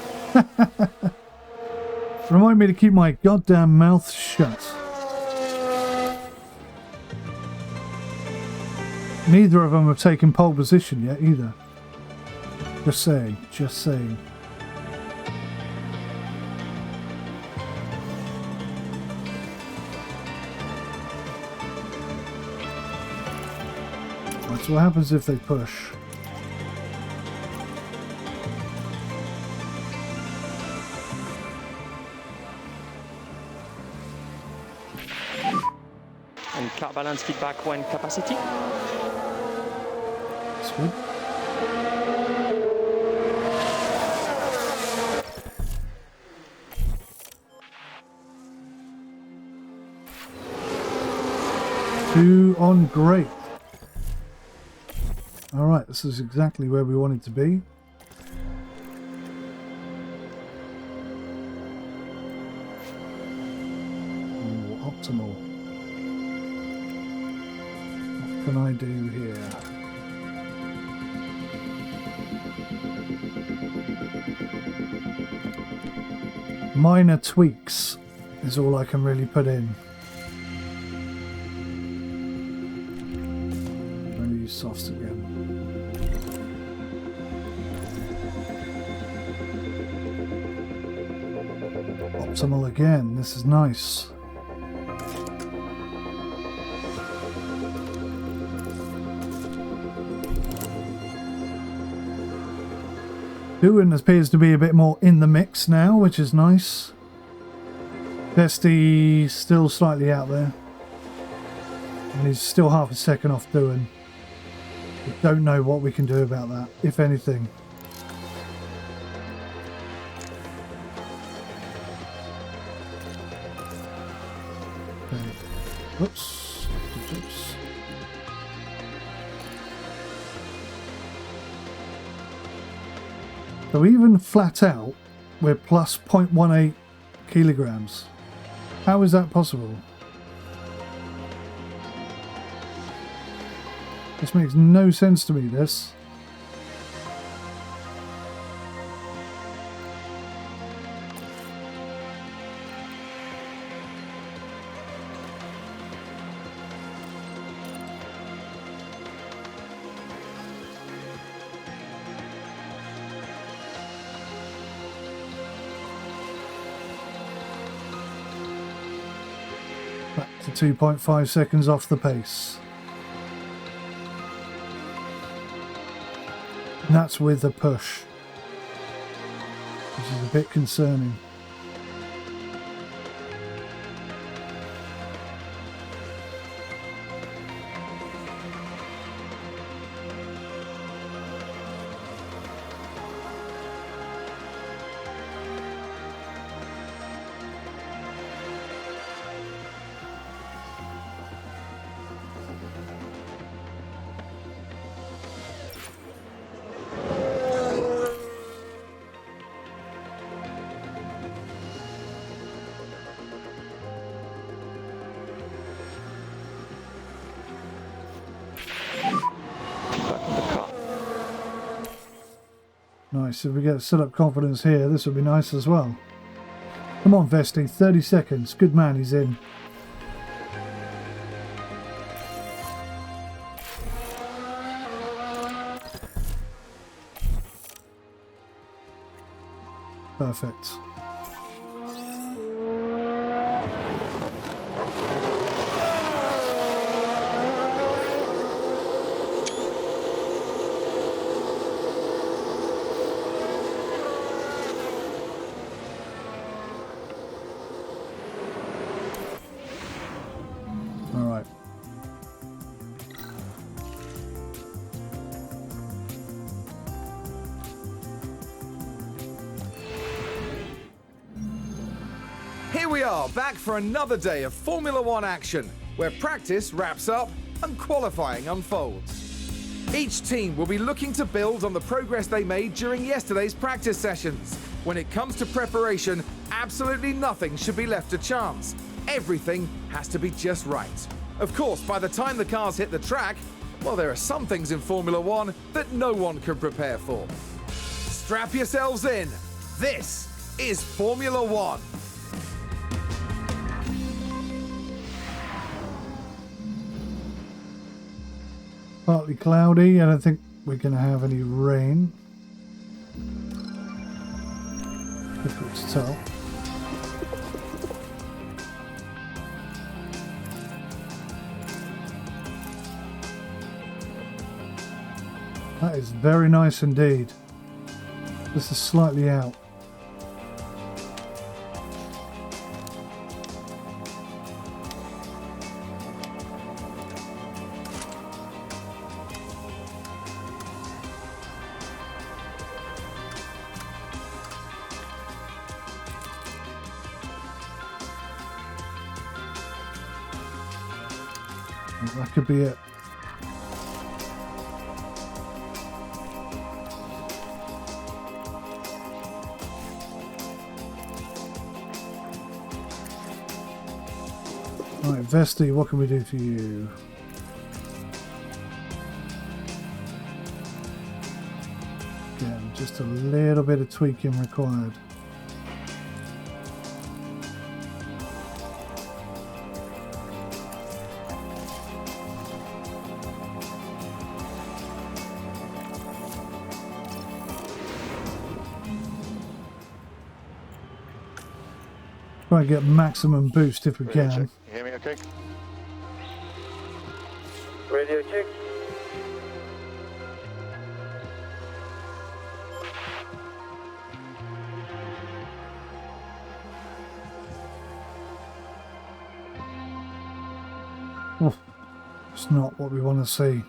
Remind me to keep my goddamn mouth shut. Neither of them have taken pole position yet either. Just saying, just saying. Right, so what happens if they push? And car balance feedback when capacity. That's good. Two on great. Alright, this is exactly where we wanted to be. Ooh, optimal. What can I do here? Minor tweaks is all I can really put in. Maybe use softs again. Optimal again, this is nice. 𝐸 appears to be a bit more in the mix now, which is nice. 𝐵𝑒𝑠𝑡𝑦 still slightly out there. And he's still half a second off 𝐸. We don't know what we can do about that, if anything. Okay. Oops. Oops. So even flat out, we're plus 0.18 kilograms. How is that possible? This makes no sense to me, this. Back to 2.5 seconds off the pace. And that's with a push, which is a bit concerning. Nice, if we get set up confidence here, this would be nice as well. Come on, 𝗦𝘂𝗧, 30 seconds. Good man, he's in. Perfect. All right. Here we are, back for another day of Formula One action, where practice wraps up and qualifying unfolds. Each team will be looking to build on the progress they made during yesterday's practice sessions. When it comes to preparation, absolutely nothing should be left to chance. Everything has to be just right. Of course, by the time the cars hit the track, well, there are some things in Formula One that no one can prepare for. Strap yourselves in. This is Formula One. Partly cloudy. I don't think we're going to have any rain. Difficult to tell. That is very nice indeed. This is slightly out. That could be it. Right, 𝗦𝘂𝗧, what can we do for you? Again, just a little bit of tweaking required. Try and get maximum boost if we Radio can. check. You hear me okay? Radio check. Oh, it's not what we want to see.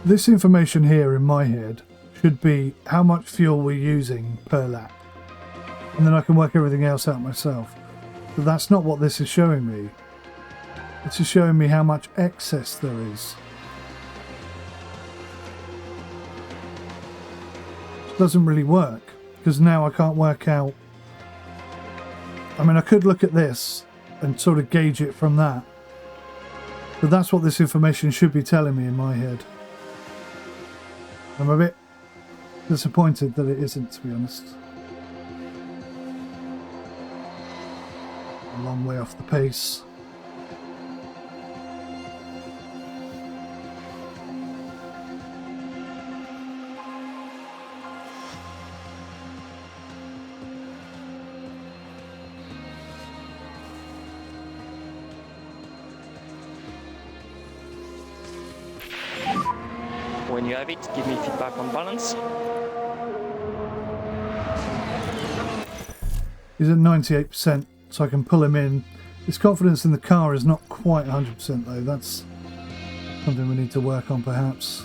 This information here in my head should be how much fuel we're using per lap. And then I can work everything else out myself. But that's not what this is showing me. This is showing me how much excess there is. It doesn't really work, because now I can't work out. I mean, I could look at this and sort of gauge it from that. But that's what this information should be telling me in my head. I'm a bit disappointed that it isn't, to be honest. A long way off the pace. When you have it, give me feedback on balance. He's at 98%, so I can pull him in. His confidence in the car is not quite 100% though. That's something we need to work on perhaps.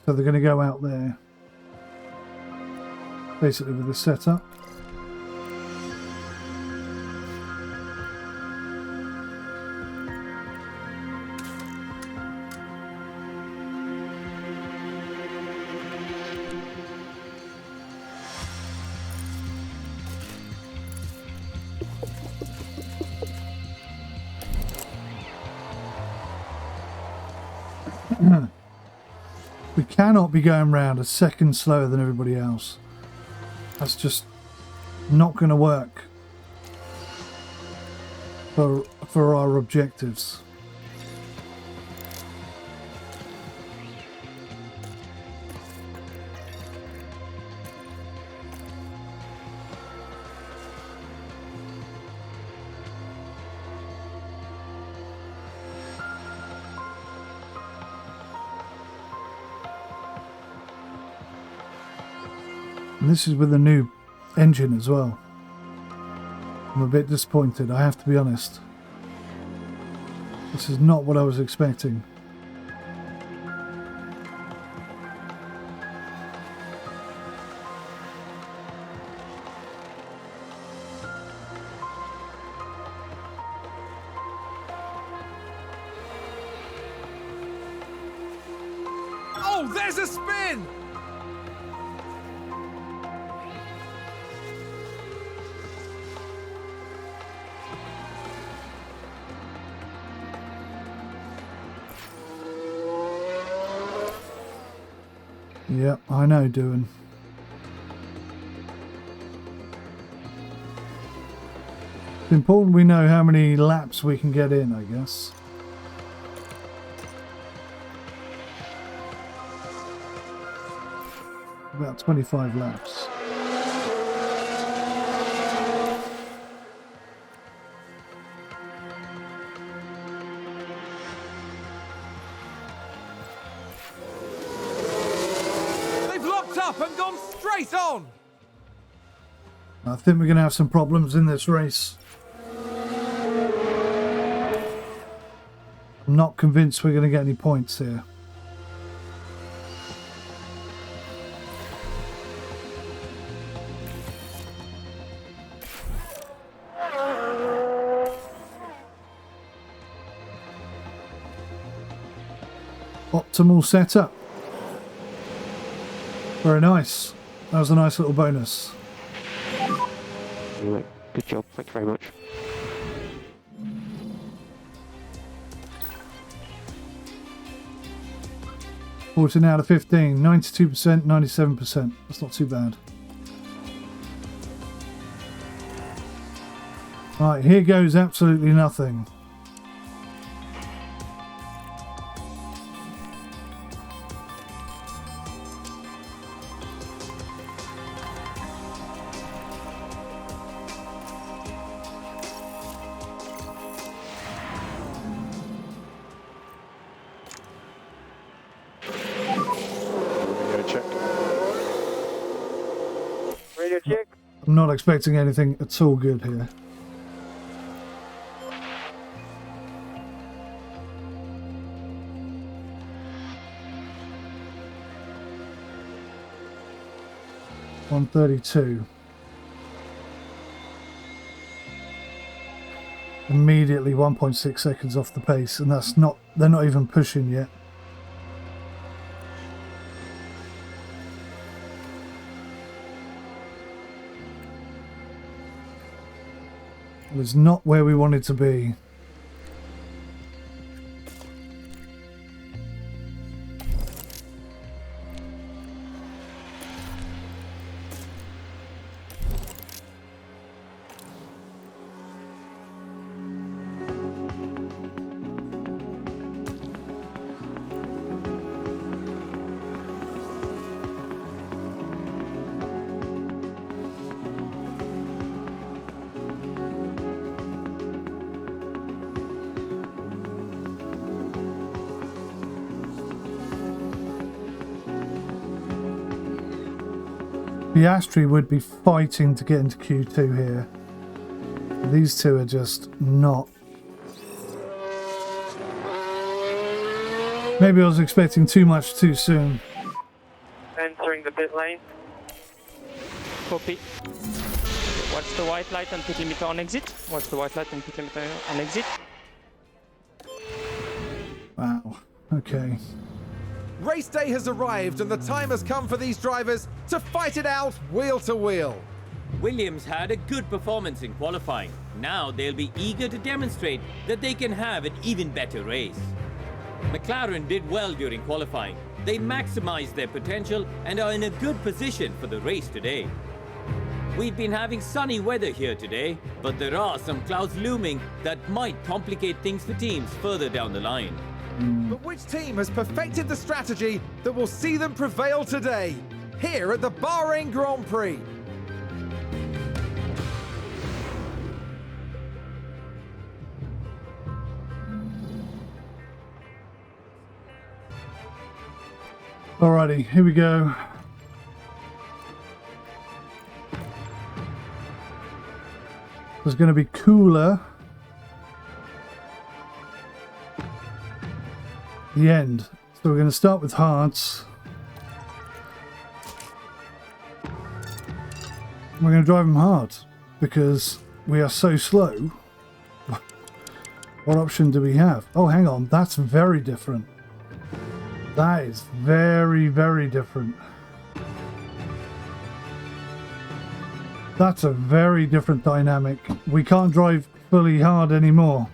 So they're going to go out there, basically with the setup. We cannot be going round a second slower than everybody else. That's just not going to work for our objectives. And this is with a new engine as well. I'm a bit disappointed, I have to be honest. This is not what I was expecting. Oh, there's a spin! Yep, I know, doing. It's important we know how many laps we can get in, I guess. About 25 laps. Up and gone straight on. I think we're going to have some problems in this race. I'm not convinced we're going to get any points here. Optimal setup. Very nice. That was a nice little bonus. Anyway, good job. Thank you very much. $14 out of 15, 92%, 97%. That's not too bad. Right, here goes absolutely nothing. I'm not expecting anything at all good here. $132. Immediately 1.6 seconds off the pace, and that's not, they're not even pushing yet. It was not where we wanted to be. Piastri would be fighting to get into Q2 here. These two are just not. Maybe I was expecting too much too soon. Entering the pit lane. Copy. Watch the white light and pit limiter on exit. Watch the white light and pit limiter on exit. Wow. Okay. Race day has arrived and the time has come for these drivers to fight it out wheel to wheel. Williams had a good performance in qualifying. Now they'll be eager to demonstrate that they can have an even better race. McLaren did well during qualifying. They maximized their potential and are in a good position for the race today. We've been having sunny weather here today, but there are some clouds looming that might complicate things for teams further down the line. But which team has perfected the strategy that will see them prevail today, here at the Bahrain Grand Prix? Alrighty, here we go. There's going to be cooler. The end. So we're going to start with hards. We're going to drive them hard because we are so slow. What option do we have? Oh, hang on. That's very different. That is very, very different. That's a very different dynamic. We can't drive fully hard anymore.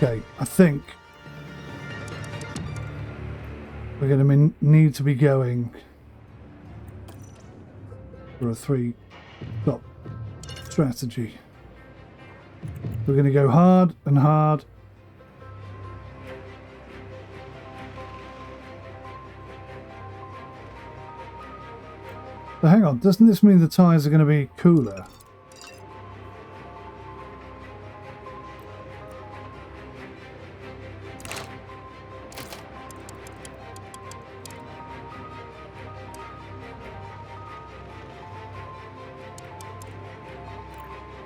Okay, I think we're going to need to be going for a 3-stop strategy. We're going to go hard and hard. But hang on, doesn't this mean the tyres are going to be cooler?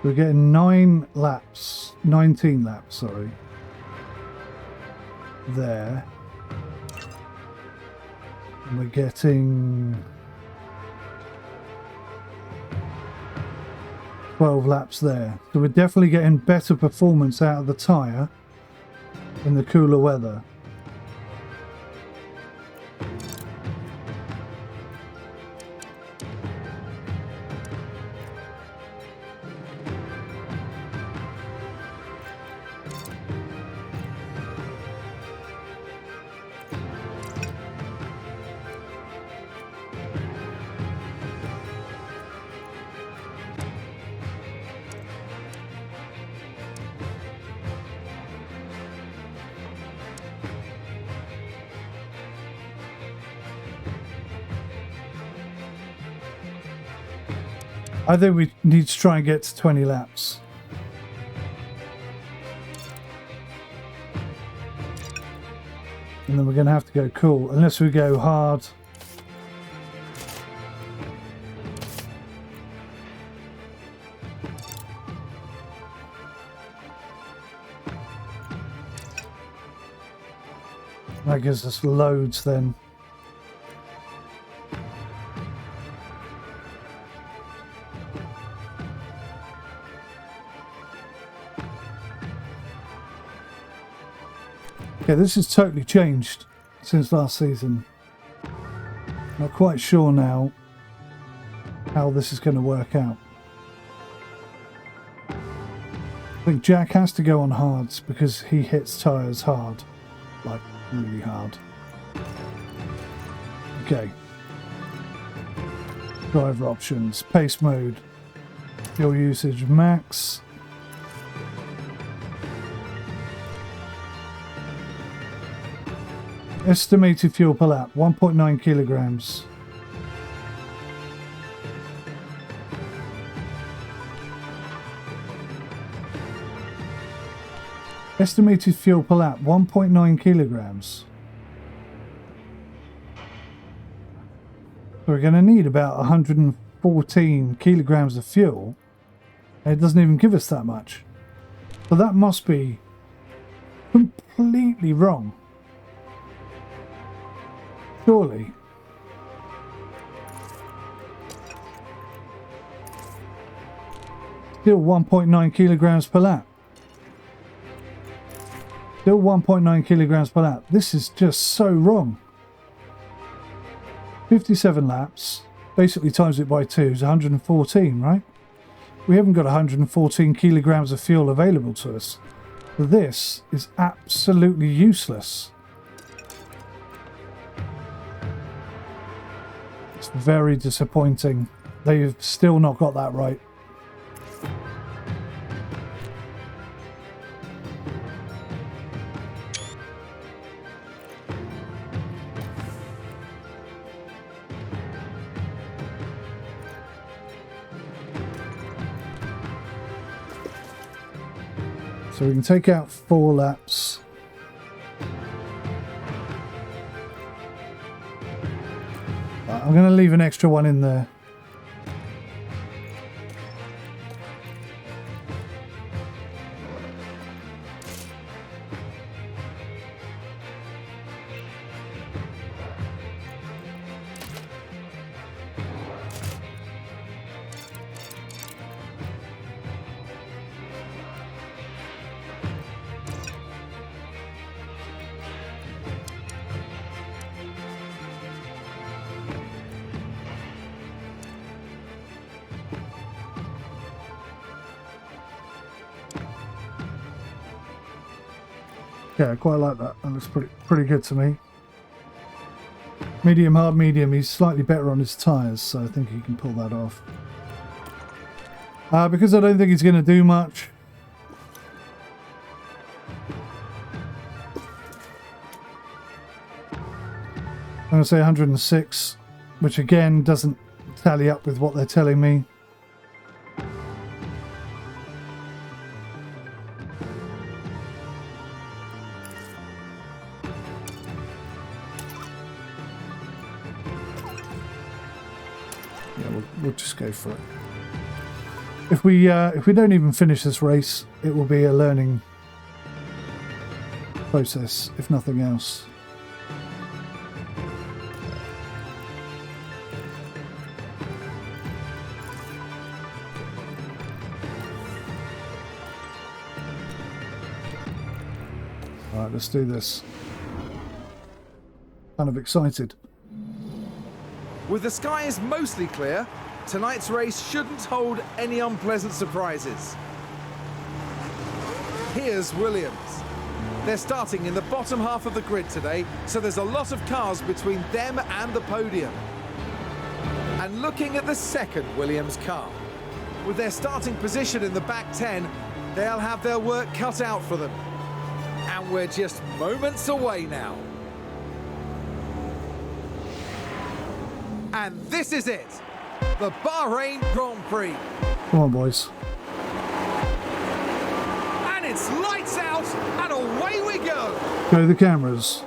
We're getting 19 laps, sorry, there. And we're getting 12 laps there. So we're definitely getting better performance out of the tyre in the cooler weather. I think we need to try and get to 20 laps. And then we're going to have to go cool, unless we go hard. That gives us loads then. Okay, this has totally changed since last season. Not quite sure now how this is going to work out. I think Jack has to go on hards because he hits tyres hard. Like, really hard. Okay. Driver options. Pace mode. Fuel usage max. Estimated fuel per lap, 1.9 kilograms. Estimated fuel per lap, 1.9 kilograms. We're going to need about 114 kilograms of fuel. And it doesn't even give us that much. So that must be completely wrong. Surely. Still 1.9 kilograms per lap. Still 1.9 kilograms per lap. This is just so wrong. 57 laps. Basically times it by 2 is 114, right? We haven't got 114 kilograms of fuel available to us. This is absolutely useless. It's very disappointing. They've still not got that right. So we can take out 4 laps. I'm going to leave an extra one in there. Yeah, I quite like that. That looks pretty good to me. Medium, hard, medium. He's slightly better on his tyres, so I think he can pull that off. Because I don't think he's going to do much. I'm going to say 106, which again doesn't tally up with what they're telling me. We'll just go for it. If we don't even finish this race, it will be a learning process, if nothing else. All right, let's do this. Kind of excited. With the skies mostly clear, tonight's race shouldn't hold any unpleasant surprises. Here's Williams. They're starting in the bottom half of the grid today, so there's a lot of cars between them and the podium. And looking at the second Williams car, with their starting position in the back 10, they'll have their work cut out for them. And we're just moments away now. And this is it. the Bahrain Grand Prix. Come on, boys. And it's lights out, and away we go. Go the cameras.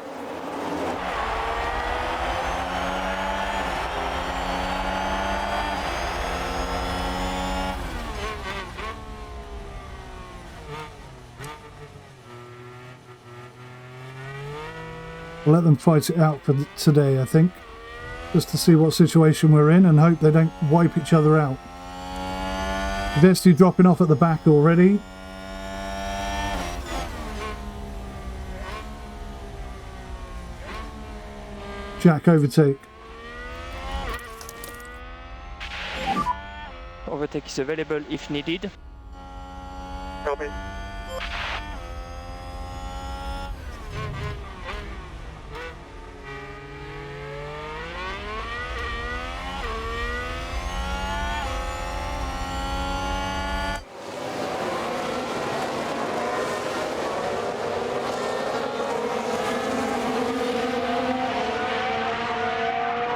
We'll let them fight it out for today, I think. Just to see what situation we're in and hope they don't wipe each other out. 𝗏𝗏 dropping off at the back already. Jack overtake. Overtake is available if needed. Copy.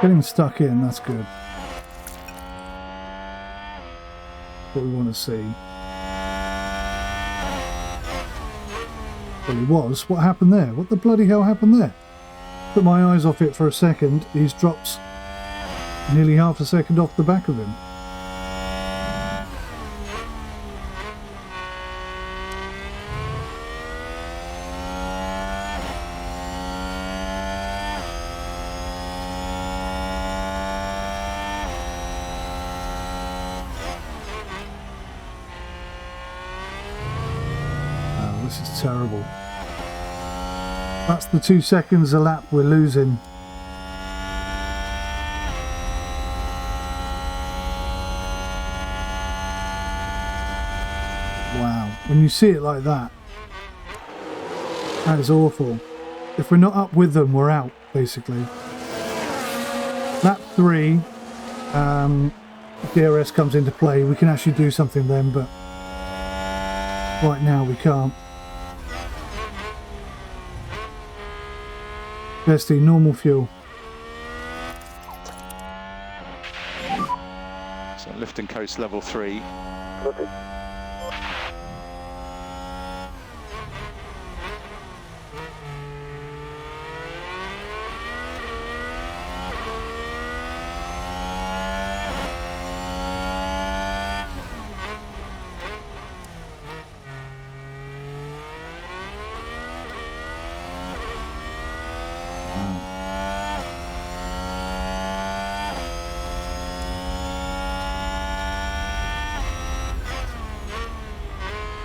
Getting stuck in, that's good. What we want to see. Well, he was. What happened there? What the bloody hell happened there? Took my eyes off it for a second. He's dropped nearly half a second off the back of him. This is terrible. That's the 2 seconds a lap we're losing. Wow. When you see it like that, that is awful. If we're not up with them, we're out, basically. Lap 3, DRS comes into play. We can actually do something then, but right now we can't. 𝗏𝗏, normal fuel. So lift and coast level 3. Copy.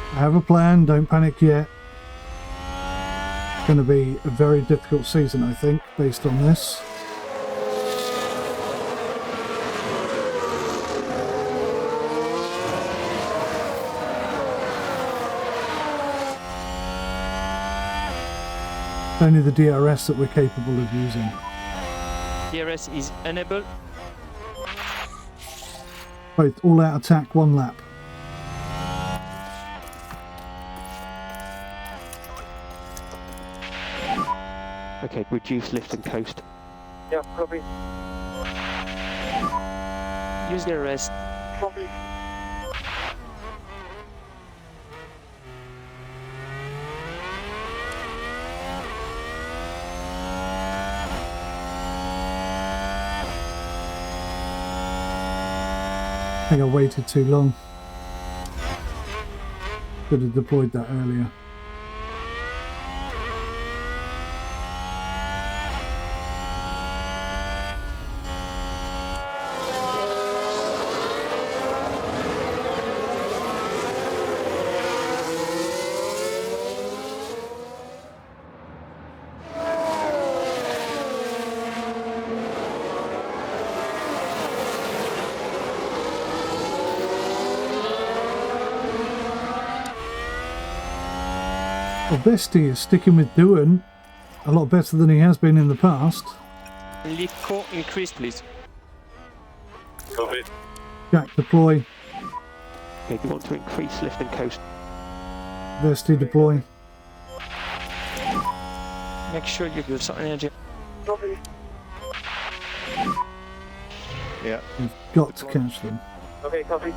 I have a plan, don't panic yet. It's going to be a very difficult season, I think, based on this. Only the DRS that we're capable of using. DRS is enabled. Both all-out attack, 1 lap. Okay, reduce lift and coast. Yeah, copy. Use DRS. Copy. I think I waited too long. Could have deployed that earlier. Well, 𝗏𝗏 is sticking with 𝐷𝐿 a lot better than he has been in the past. Lift core increase, please. Copy. Jack, deploy. Okay, you want to increase lift and coast. 𝗏𝗏, deploy. Make sure you give some energy. Copy. Yeah. We've got to catch them. Okay, copy.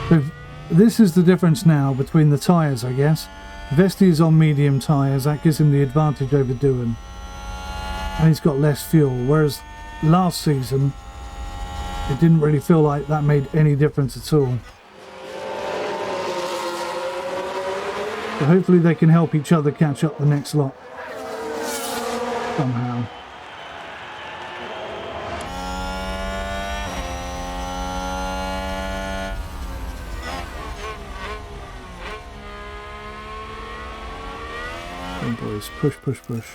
So this is the difference now between the tyres, I guess. 𝗦𝘂𝗧 is on medium tyres, that gives him the advantage over Ďuan. And he's got less fuel, whereas last season it didn't really feel like that made any difference at all. So hopefully they can help each other catch up the next lot somehow. Come on, boys, push, push, push.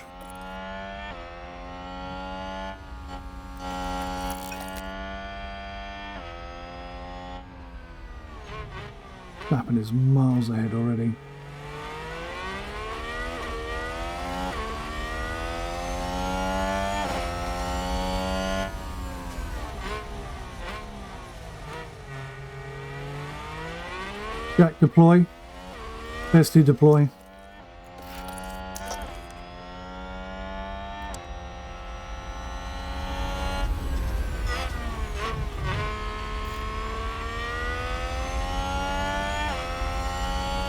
Verstappen is miles ahead already. Jack deploy. 𝗦𝘂𝗧 deploy.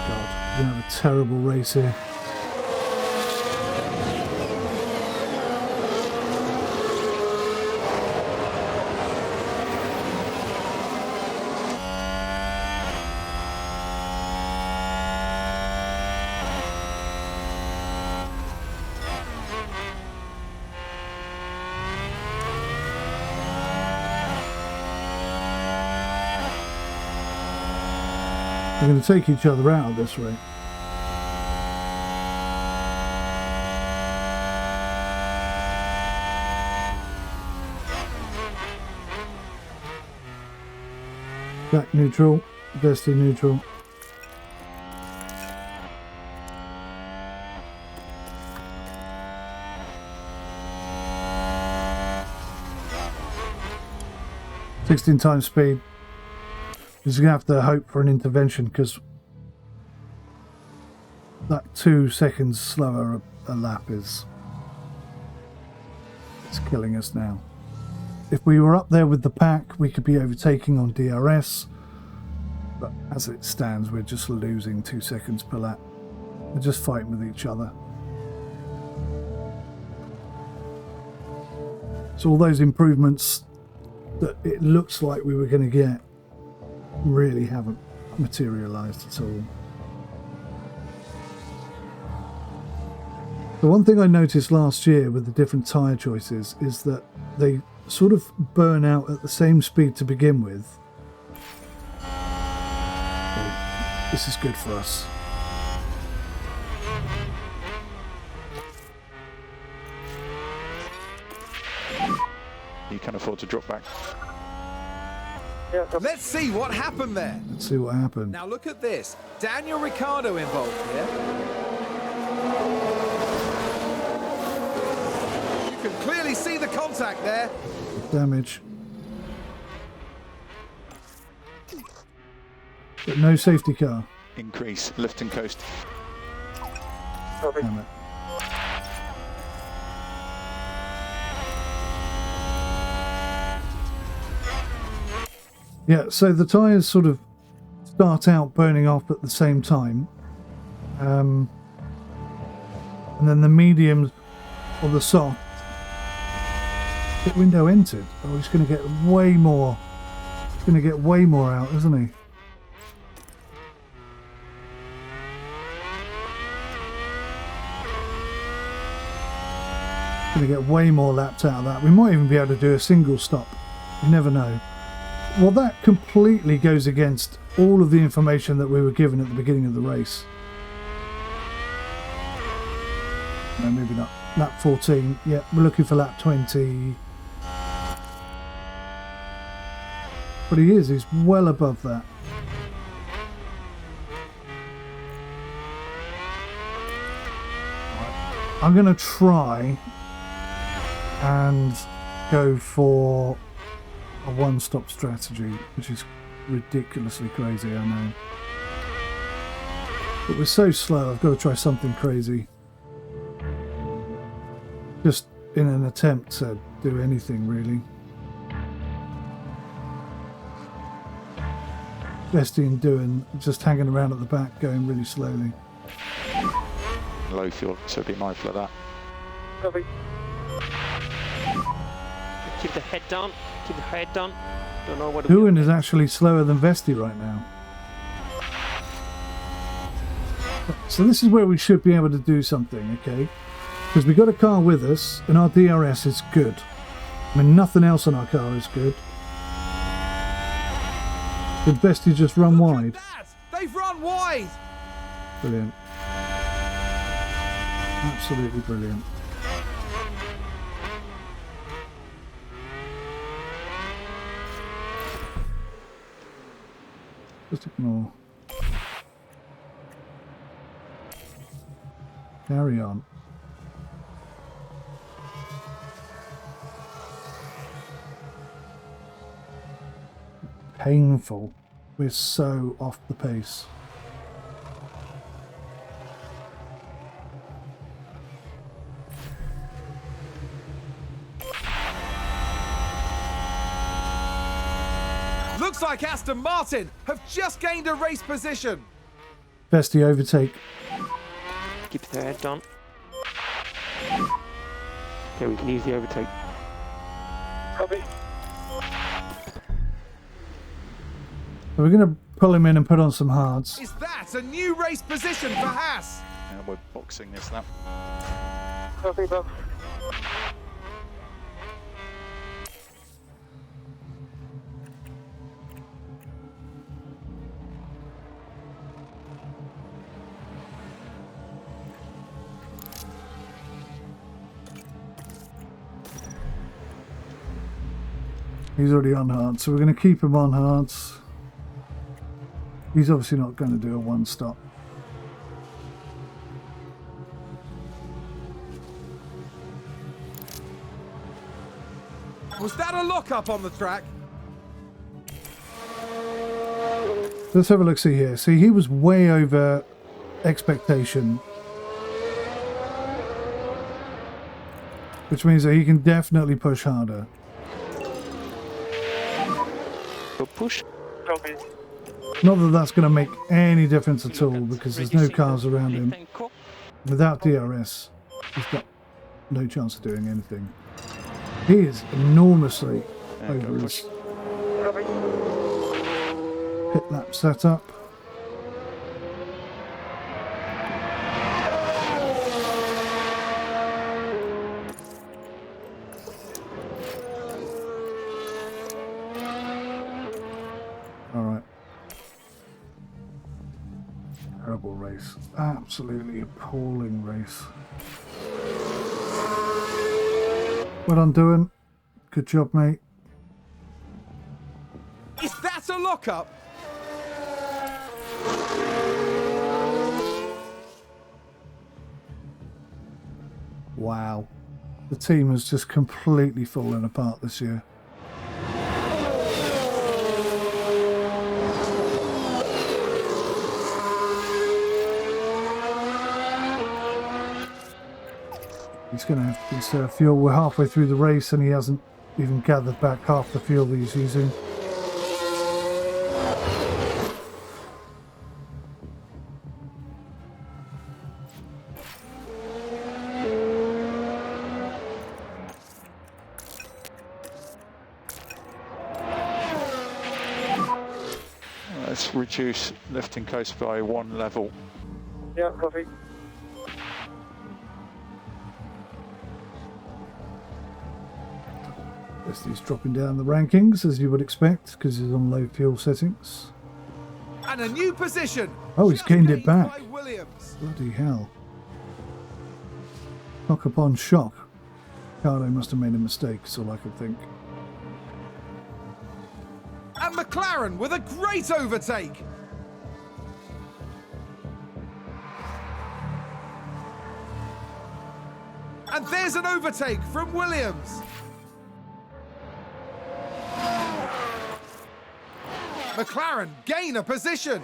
God, we're gonna have a terrible race here. We're going to take each other out at this rate. Back neutral, 𝗦𝘂𝗧 neutral. �16 times speed. He's going to have to hope for an intervention because that 2 seconds slower a lap is it's killing us now. If we were up there with the pack, we could be overtaking on DRS, but as it stands, we're just losing 2 seconds per lap. We're just fighting with each other. So all those improvements that it looks like we were going to get really haven't materialized at all. The one thing I noticed last year with the different tyre choices is that they sort of burn out at the same speed to begin with. Oh, this is good for us. You can afford to drop back. Yeah, copy. Let's see what happened there. Let's see what happened. Now look at this. Daniel Ricciardo involved here. You can clearly see the contact there. Damage. But no safety car. Increase, lift and coast. Copy. Damn it. Yeah, so the tyres sort of start out burning off at the same time. And then the mediums or the soft. Pit window entered. Oh, he's going to get way more. He's going to get way more out, isn't he? Going to get way more laps out of that. We might even be able to do a single stop. You never know. Well, that completely goes against all of the information that we were given at the beginning of the race. No, maybe not. Lap 14. Yeah, we're looking for lap 20. But he is. He's well above that. I'm going to try and go for a one-stop strategy, which is ridiculously crazy, I know. But we're so slow, I've got to try something crazy. Just in an attempt to do anything, really. Esteem doing, just hanging around at the back, going really slowly. Low fuel, so be mindful of that. Copy. Keep the head down. Keep the head down. Don't know what. 𝐸𝗂𝗯 is actually slower than 𝗦𝘂𝗧 right now. So this is where we should be able to do something, okay? Because we got a car with us, and our DRS is good. I mean, nothing else on our car is good. Did 𝗦𝘂𝗧 just run wide? That! They've run wide! Brilliant. Absolutely brilliant. Just ignore. Carry on. Painful. We're so off the pace. Looks like Aston Martin have just gained a race position. 𝗦𝘂𝗧 overtake. Keep the head down. Okay, we can easily overtake. Copy. We're going to pull him in and put on some hards. Is that a new race position for Haas? And we're boxing this now. Copy, box. He's already on hard, so we're going to keep him on hards. He's obviously not going to do a one stop. Was that a lock-up on the track? Let's have a look, see here. See, he was way over expectation. Which means that he can definitely push harder. Go push. Copy. Not that that's going to make any difference at all, because there's no cars around him. Without DRS, he's got no chance of doing anything. He is enormously over his Copy. pit lap setup. Alright. Terrible race. Absolutely appalling race. Well done, doing. Good job, mate. Is that a lock-up? Wow. The team has just completely fallen apart this year. He's going to have to conserve fuel. We're halfway through the race and he hasn't even gathered back half the fuel that he's using. Let's reduce lifting coast by 1 level. Yeah, copy. He's dropping down the rankings, as you would expect, because he's on low fuel settings. And a new position. Oh, he's just gained it gained back. by Williams. Bloody hell. Shock upon shock. Ricardo must have made a mistake, is all I can think. And McLaren with a great overtake. And there's an overtake from Williams. McLaren gain a position.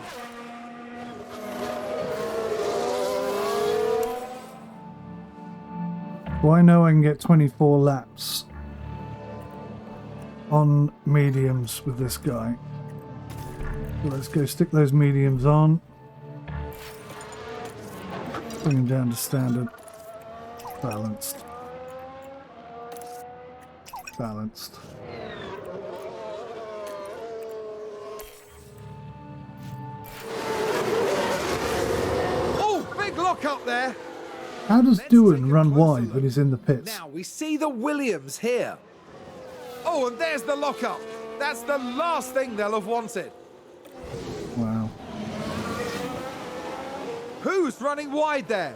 Well, I know I can get 24 laps on mediums with this guy. So let's go stick those mediums on. Bring them down to standard. Balanced. Balanced. Oh, big lock up there. How does Let's take Ďuan a run closer wide look. when he's in the pits? Now we see the Williams here. Oh, and there's the lockup. That's the last thing they'll have wanted. Wow. Who's running wide there?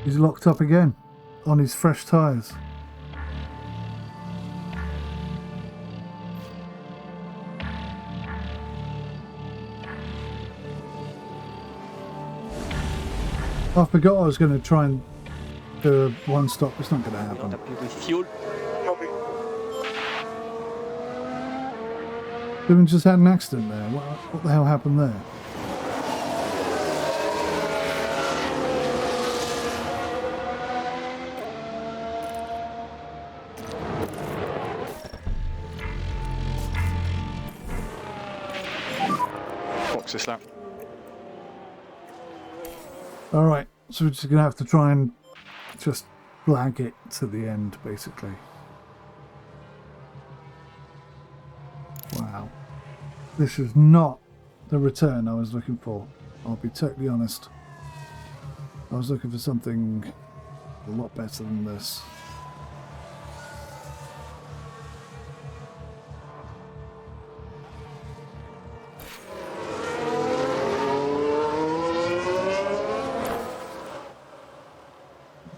He's locked up again on his fresh tyres. I forgot I was going to try and do a one stop. It's not going to happen. Happy with fuel. Copy. Ďuan just had an accident there. What the hell happened there? Box this lap. Alright, so we're just going to have to try and just flag it to the end, basically. Wow. This is not the return I was looking for. I'll be totally honest. I was looking for something a lot better than this.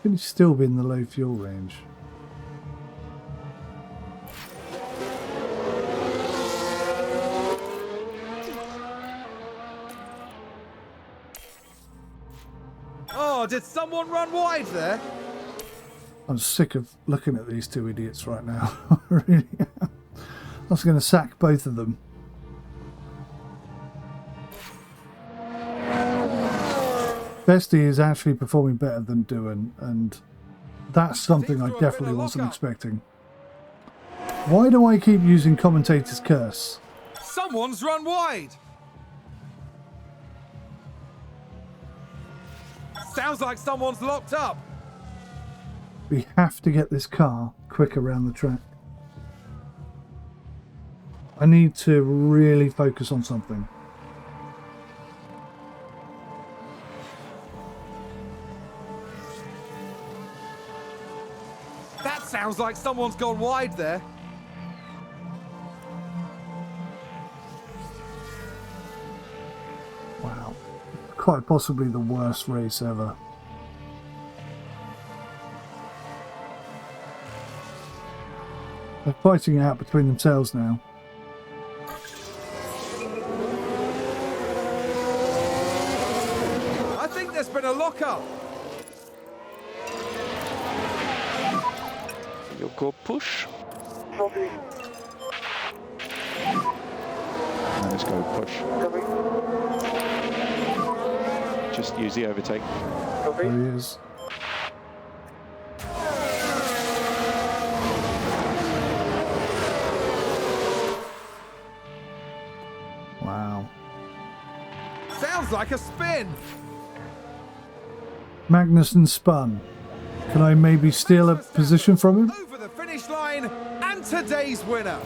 Can he still be in the low fuel range? Oh, did someone run wide there? I'm sick of looking at these two idiots right now. I really am. I was going to sack both of them. Bestie is actually performing better than Ďuan, and that's something I definitely wasn't expecting. Why do I keep using commentator's curse? Someone's run wide. Sounds like someone's locked up. We have to get this car quick around the track. I need to really focus on something. That sounds like someone's gone wide there. Wow. Quite possibly the worst race ever. They're fighting it out between themselves now. I think there's been a lockup. You'll go push. Copy. And let's go push. Copy. Just use the overtake. Copy. There he is. Wow. Sounds like a spin. Magnussen spun. Can I maybe steal a position from him? Over the finish line and today's winner.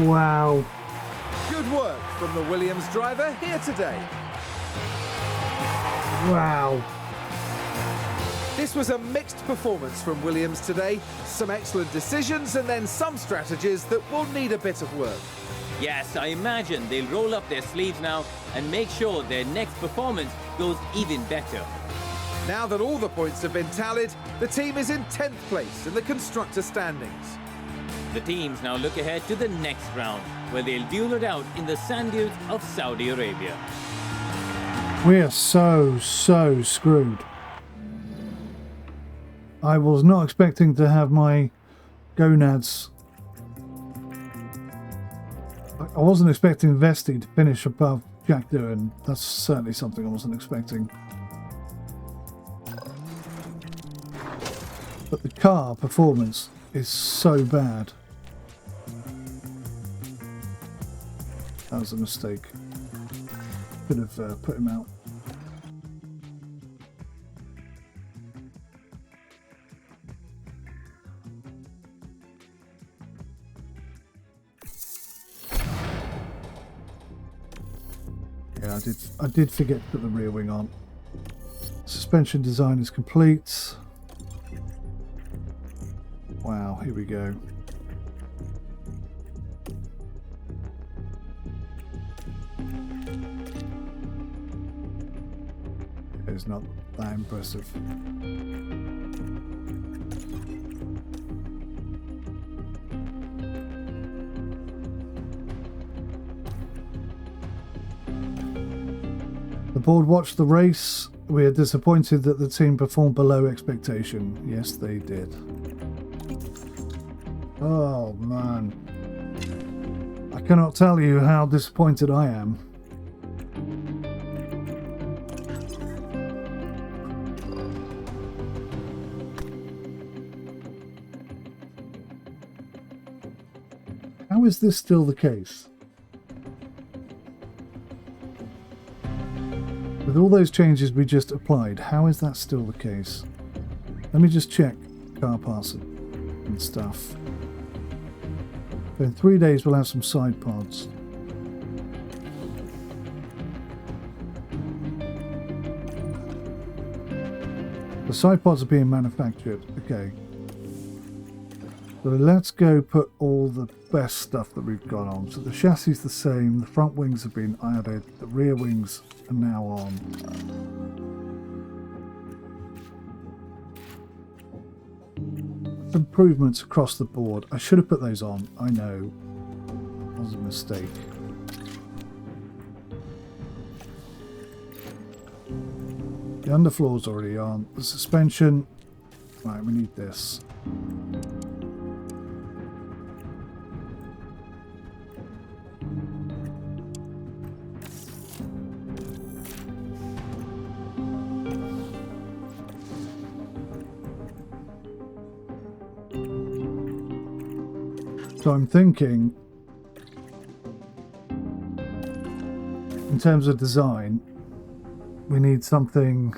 Wow. Good work from the Williams driver here today. Wow. This was a mixed performance from Williams today. Some excellent decisions and then some strategies that will need a bit of work. Yes, I imagine they'll roll up their sleeves now and make sure their next performance goes even better. Now that all the points have been tallied, the team is in 10th place in the constructor standings. The teams now look ahead to the next round, where they'll duel it out in the sand dunes of Saudi Arabia. We are so screwed. I was not expecting to have my gonads. I wasn't expecting Vesti to finish above 𝐷𝐄𝐕𝐈𝐄𝐈, and that's certainly something I wasn't expecting. But the car performance is so bad. That was a mistake. Could have put him out. Yeah, I did forget to put the rear wing on. Suspension design is complete. Wow, here we go. It's not that impressive. The board watched the race. We are disappointed that the team performed below expectation. Yes, they did. Oh man. I cannot tell you how disappointed I am. How is this still the case? With all those changes we just applied, how is that still the case? Let me just check car parts and stuff. In 3 days we'll have some side pods. The side pods are being manufactured. Okay. So let's go put all the best stuff that we've got on. So the chassis is the same, the front wings have been added, the rear wings are now on. Improvements across the board. I should have put those on. I know. That was a mistake. The underfloor's already on. The suspension. Right, we need this. So I'm thinking, in terms of design, we need something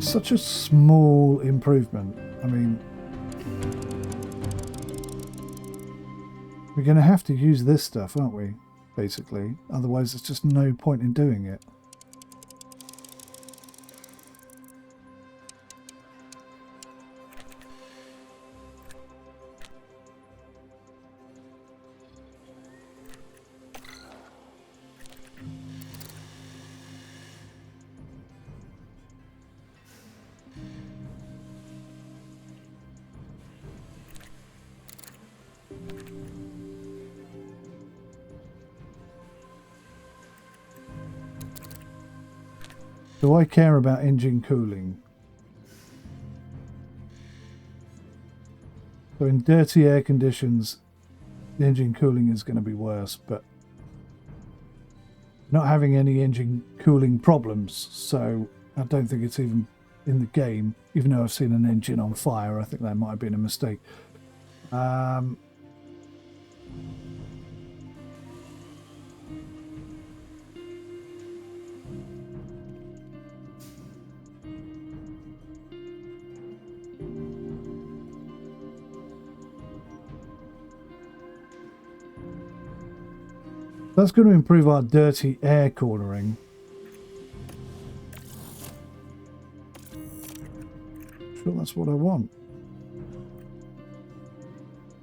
such a small improvement. I mean, we're going to have to use this stuff, aren't we? Basically, otherwise there's just no point in doing it. Do I care about engine cooling? So in dirty air conditions, the engine cooling is going to be worse, but not having any engine cooling problems, so I don't think it's even in the game, even though I've seen an engine on fire. I think that might have been a mistake. That's going to improve our dirty air cornering. Sure, that's what I want.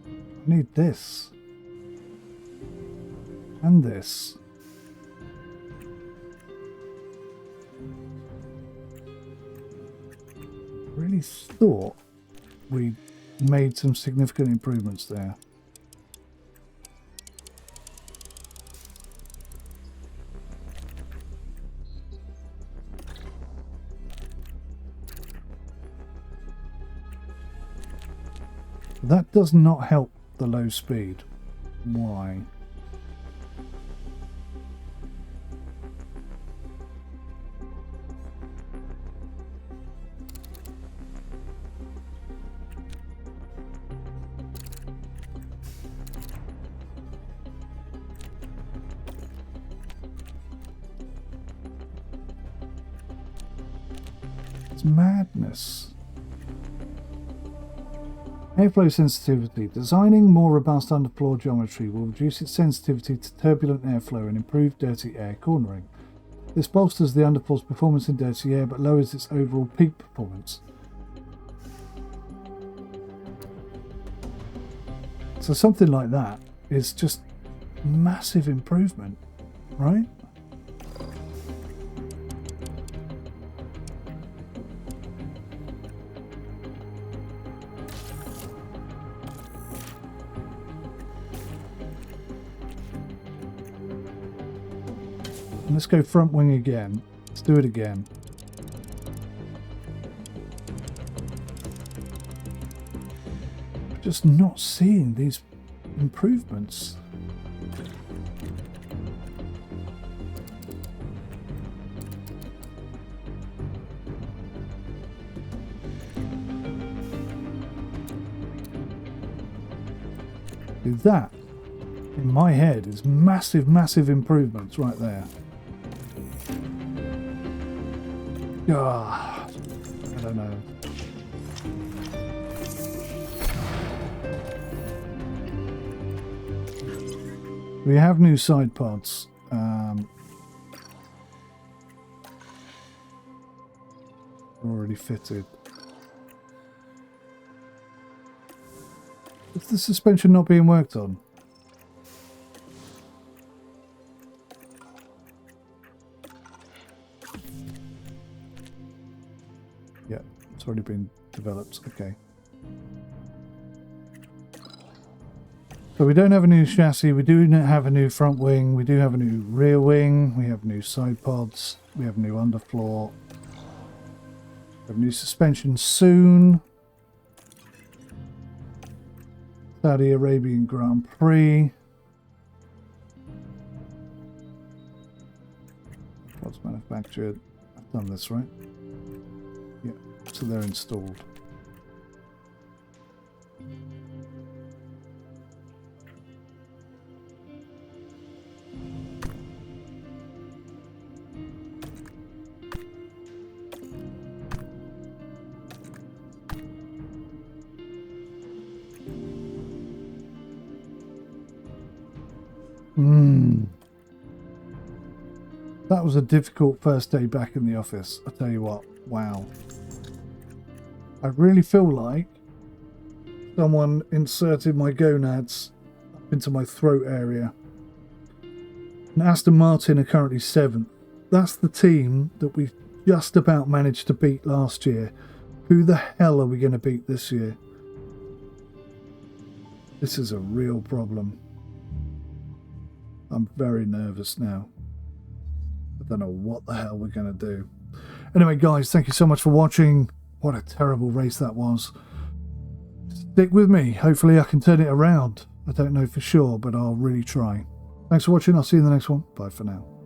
I need this. And this. really thought we made some significant improvements there. That does not help the low speed. Why? It's madness. Airflow sensitivity. Designing more robust underfloor geometry will reduce its sensitivity to turbulent airflow and improve dirty air cornering. This bolsters the underfloor's performance in dirty air but lowers its overall peak performance. So something like that is just massive improvement, right? Let's go front wing again. Let's do it again. Just not seeing these improvements. That, in my head, is massive, massive improvements right there. Ah, I don't know. We have new side pods. Already fitted. Is the suspension not being worked on? Yeah, it's already been developed. Okay. So we don't have a new chassis, we do have a new front wing, we do have a new rear wing, we have new side pods, we have a new underfloor, we have new suspension soon. Saudi Arabian Grand Prix. Pods manufactured. I've done this, right? Yeah, so they're installed. That was a difficult first day back in the office. I tell you what, wow. I really feel like someone inserted my gonads up into my throat area. And Aston Martin are currently 7th. That's the team that we just about managed to beat last year. Who the hell are we going to beat this year? This is a real problem. I'm very nervous now. I don't know what the hell we're going to do. Anyway, guys, thank you so much for watching. What a terrible race that was. Stick with me. Hopefully I can turn it around. I don't know for sure, but I'll really try. Thanks for watching. I'll see you in the next one. Bye for now.